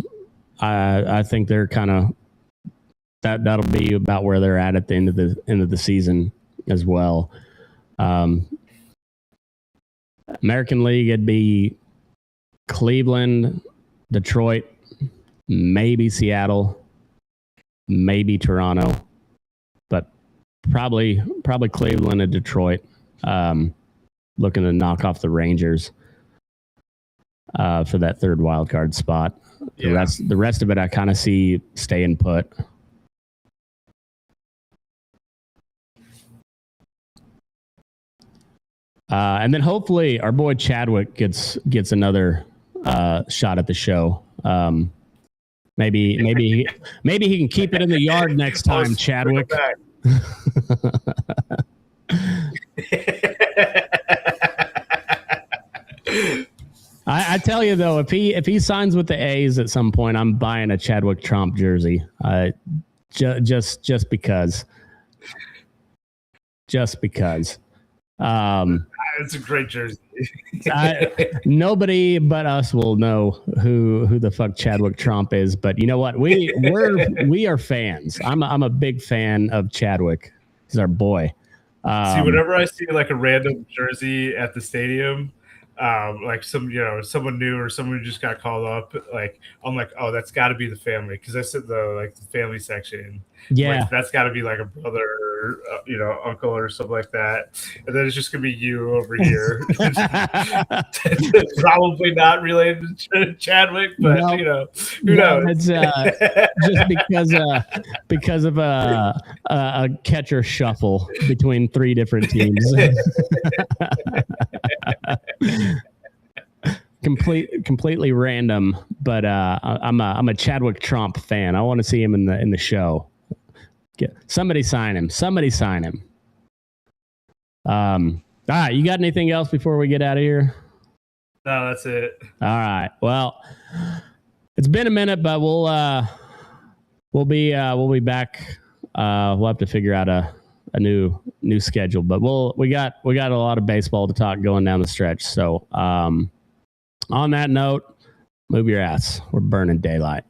Speaker 2: I think they're kind of that'll be about where they're at the end of the season as well. American League, it'd be Cleveland, Detroit, maybe Seattle, maybe Toronto, but probably Cleveland and Detroit. Looking to knock off the Rangers for that third wild card spot. Yeah. The rest of it, I kind of see staying put. And then hopefully our boy Chadwick gets another shot at the show. Maybe he can keep it in the yard next time, Chadwick. I tell you though, if he signs with the A's at some point, I'm buying a Chadwick Trump jersey. Just because.
Speaker 3: It's a great jersey.
Speaker 2: Nobody but us will know who the fuck Chadwick Trump is, but you know what? We are fans. I'm a big fan of Chadwick. He's our boy.
Speaker 3: See, whenever I see like a random jersey at the stadium, like someone new or someone who just got called up, like I'm like, oh, that's got to be the family, because I said the family section.
Speaker 2: Yeah,
Speaker 3: like, that's got to be like a brother, uncle or something like that, and then it's just gonna be you over here. Probably not related to Chadwick, but who knows?
Speaker 2: It's just because of a catcher shuffle between three different teams. Completely random, but I'm a Chadwick Trump fan. I want to see him in the show. Somebody sign him. All right, you got anything else before we get out of here?
Speaker 3: No, that's it.
Speaker 2: All right. Well, it's been a minute, but we'll be back. We'll have to figure out a new schedule, but we got a lot of baseball to talk going down the stretch. So on that note, move your ass. We're burning daylight.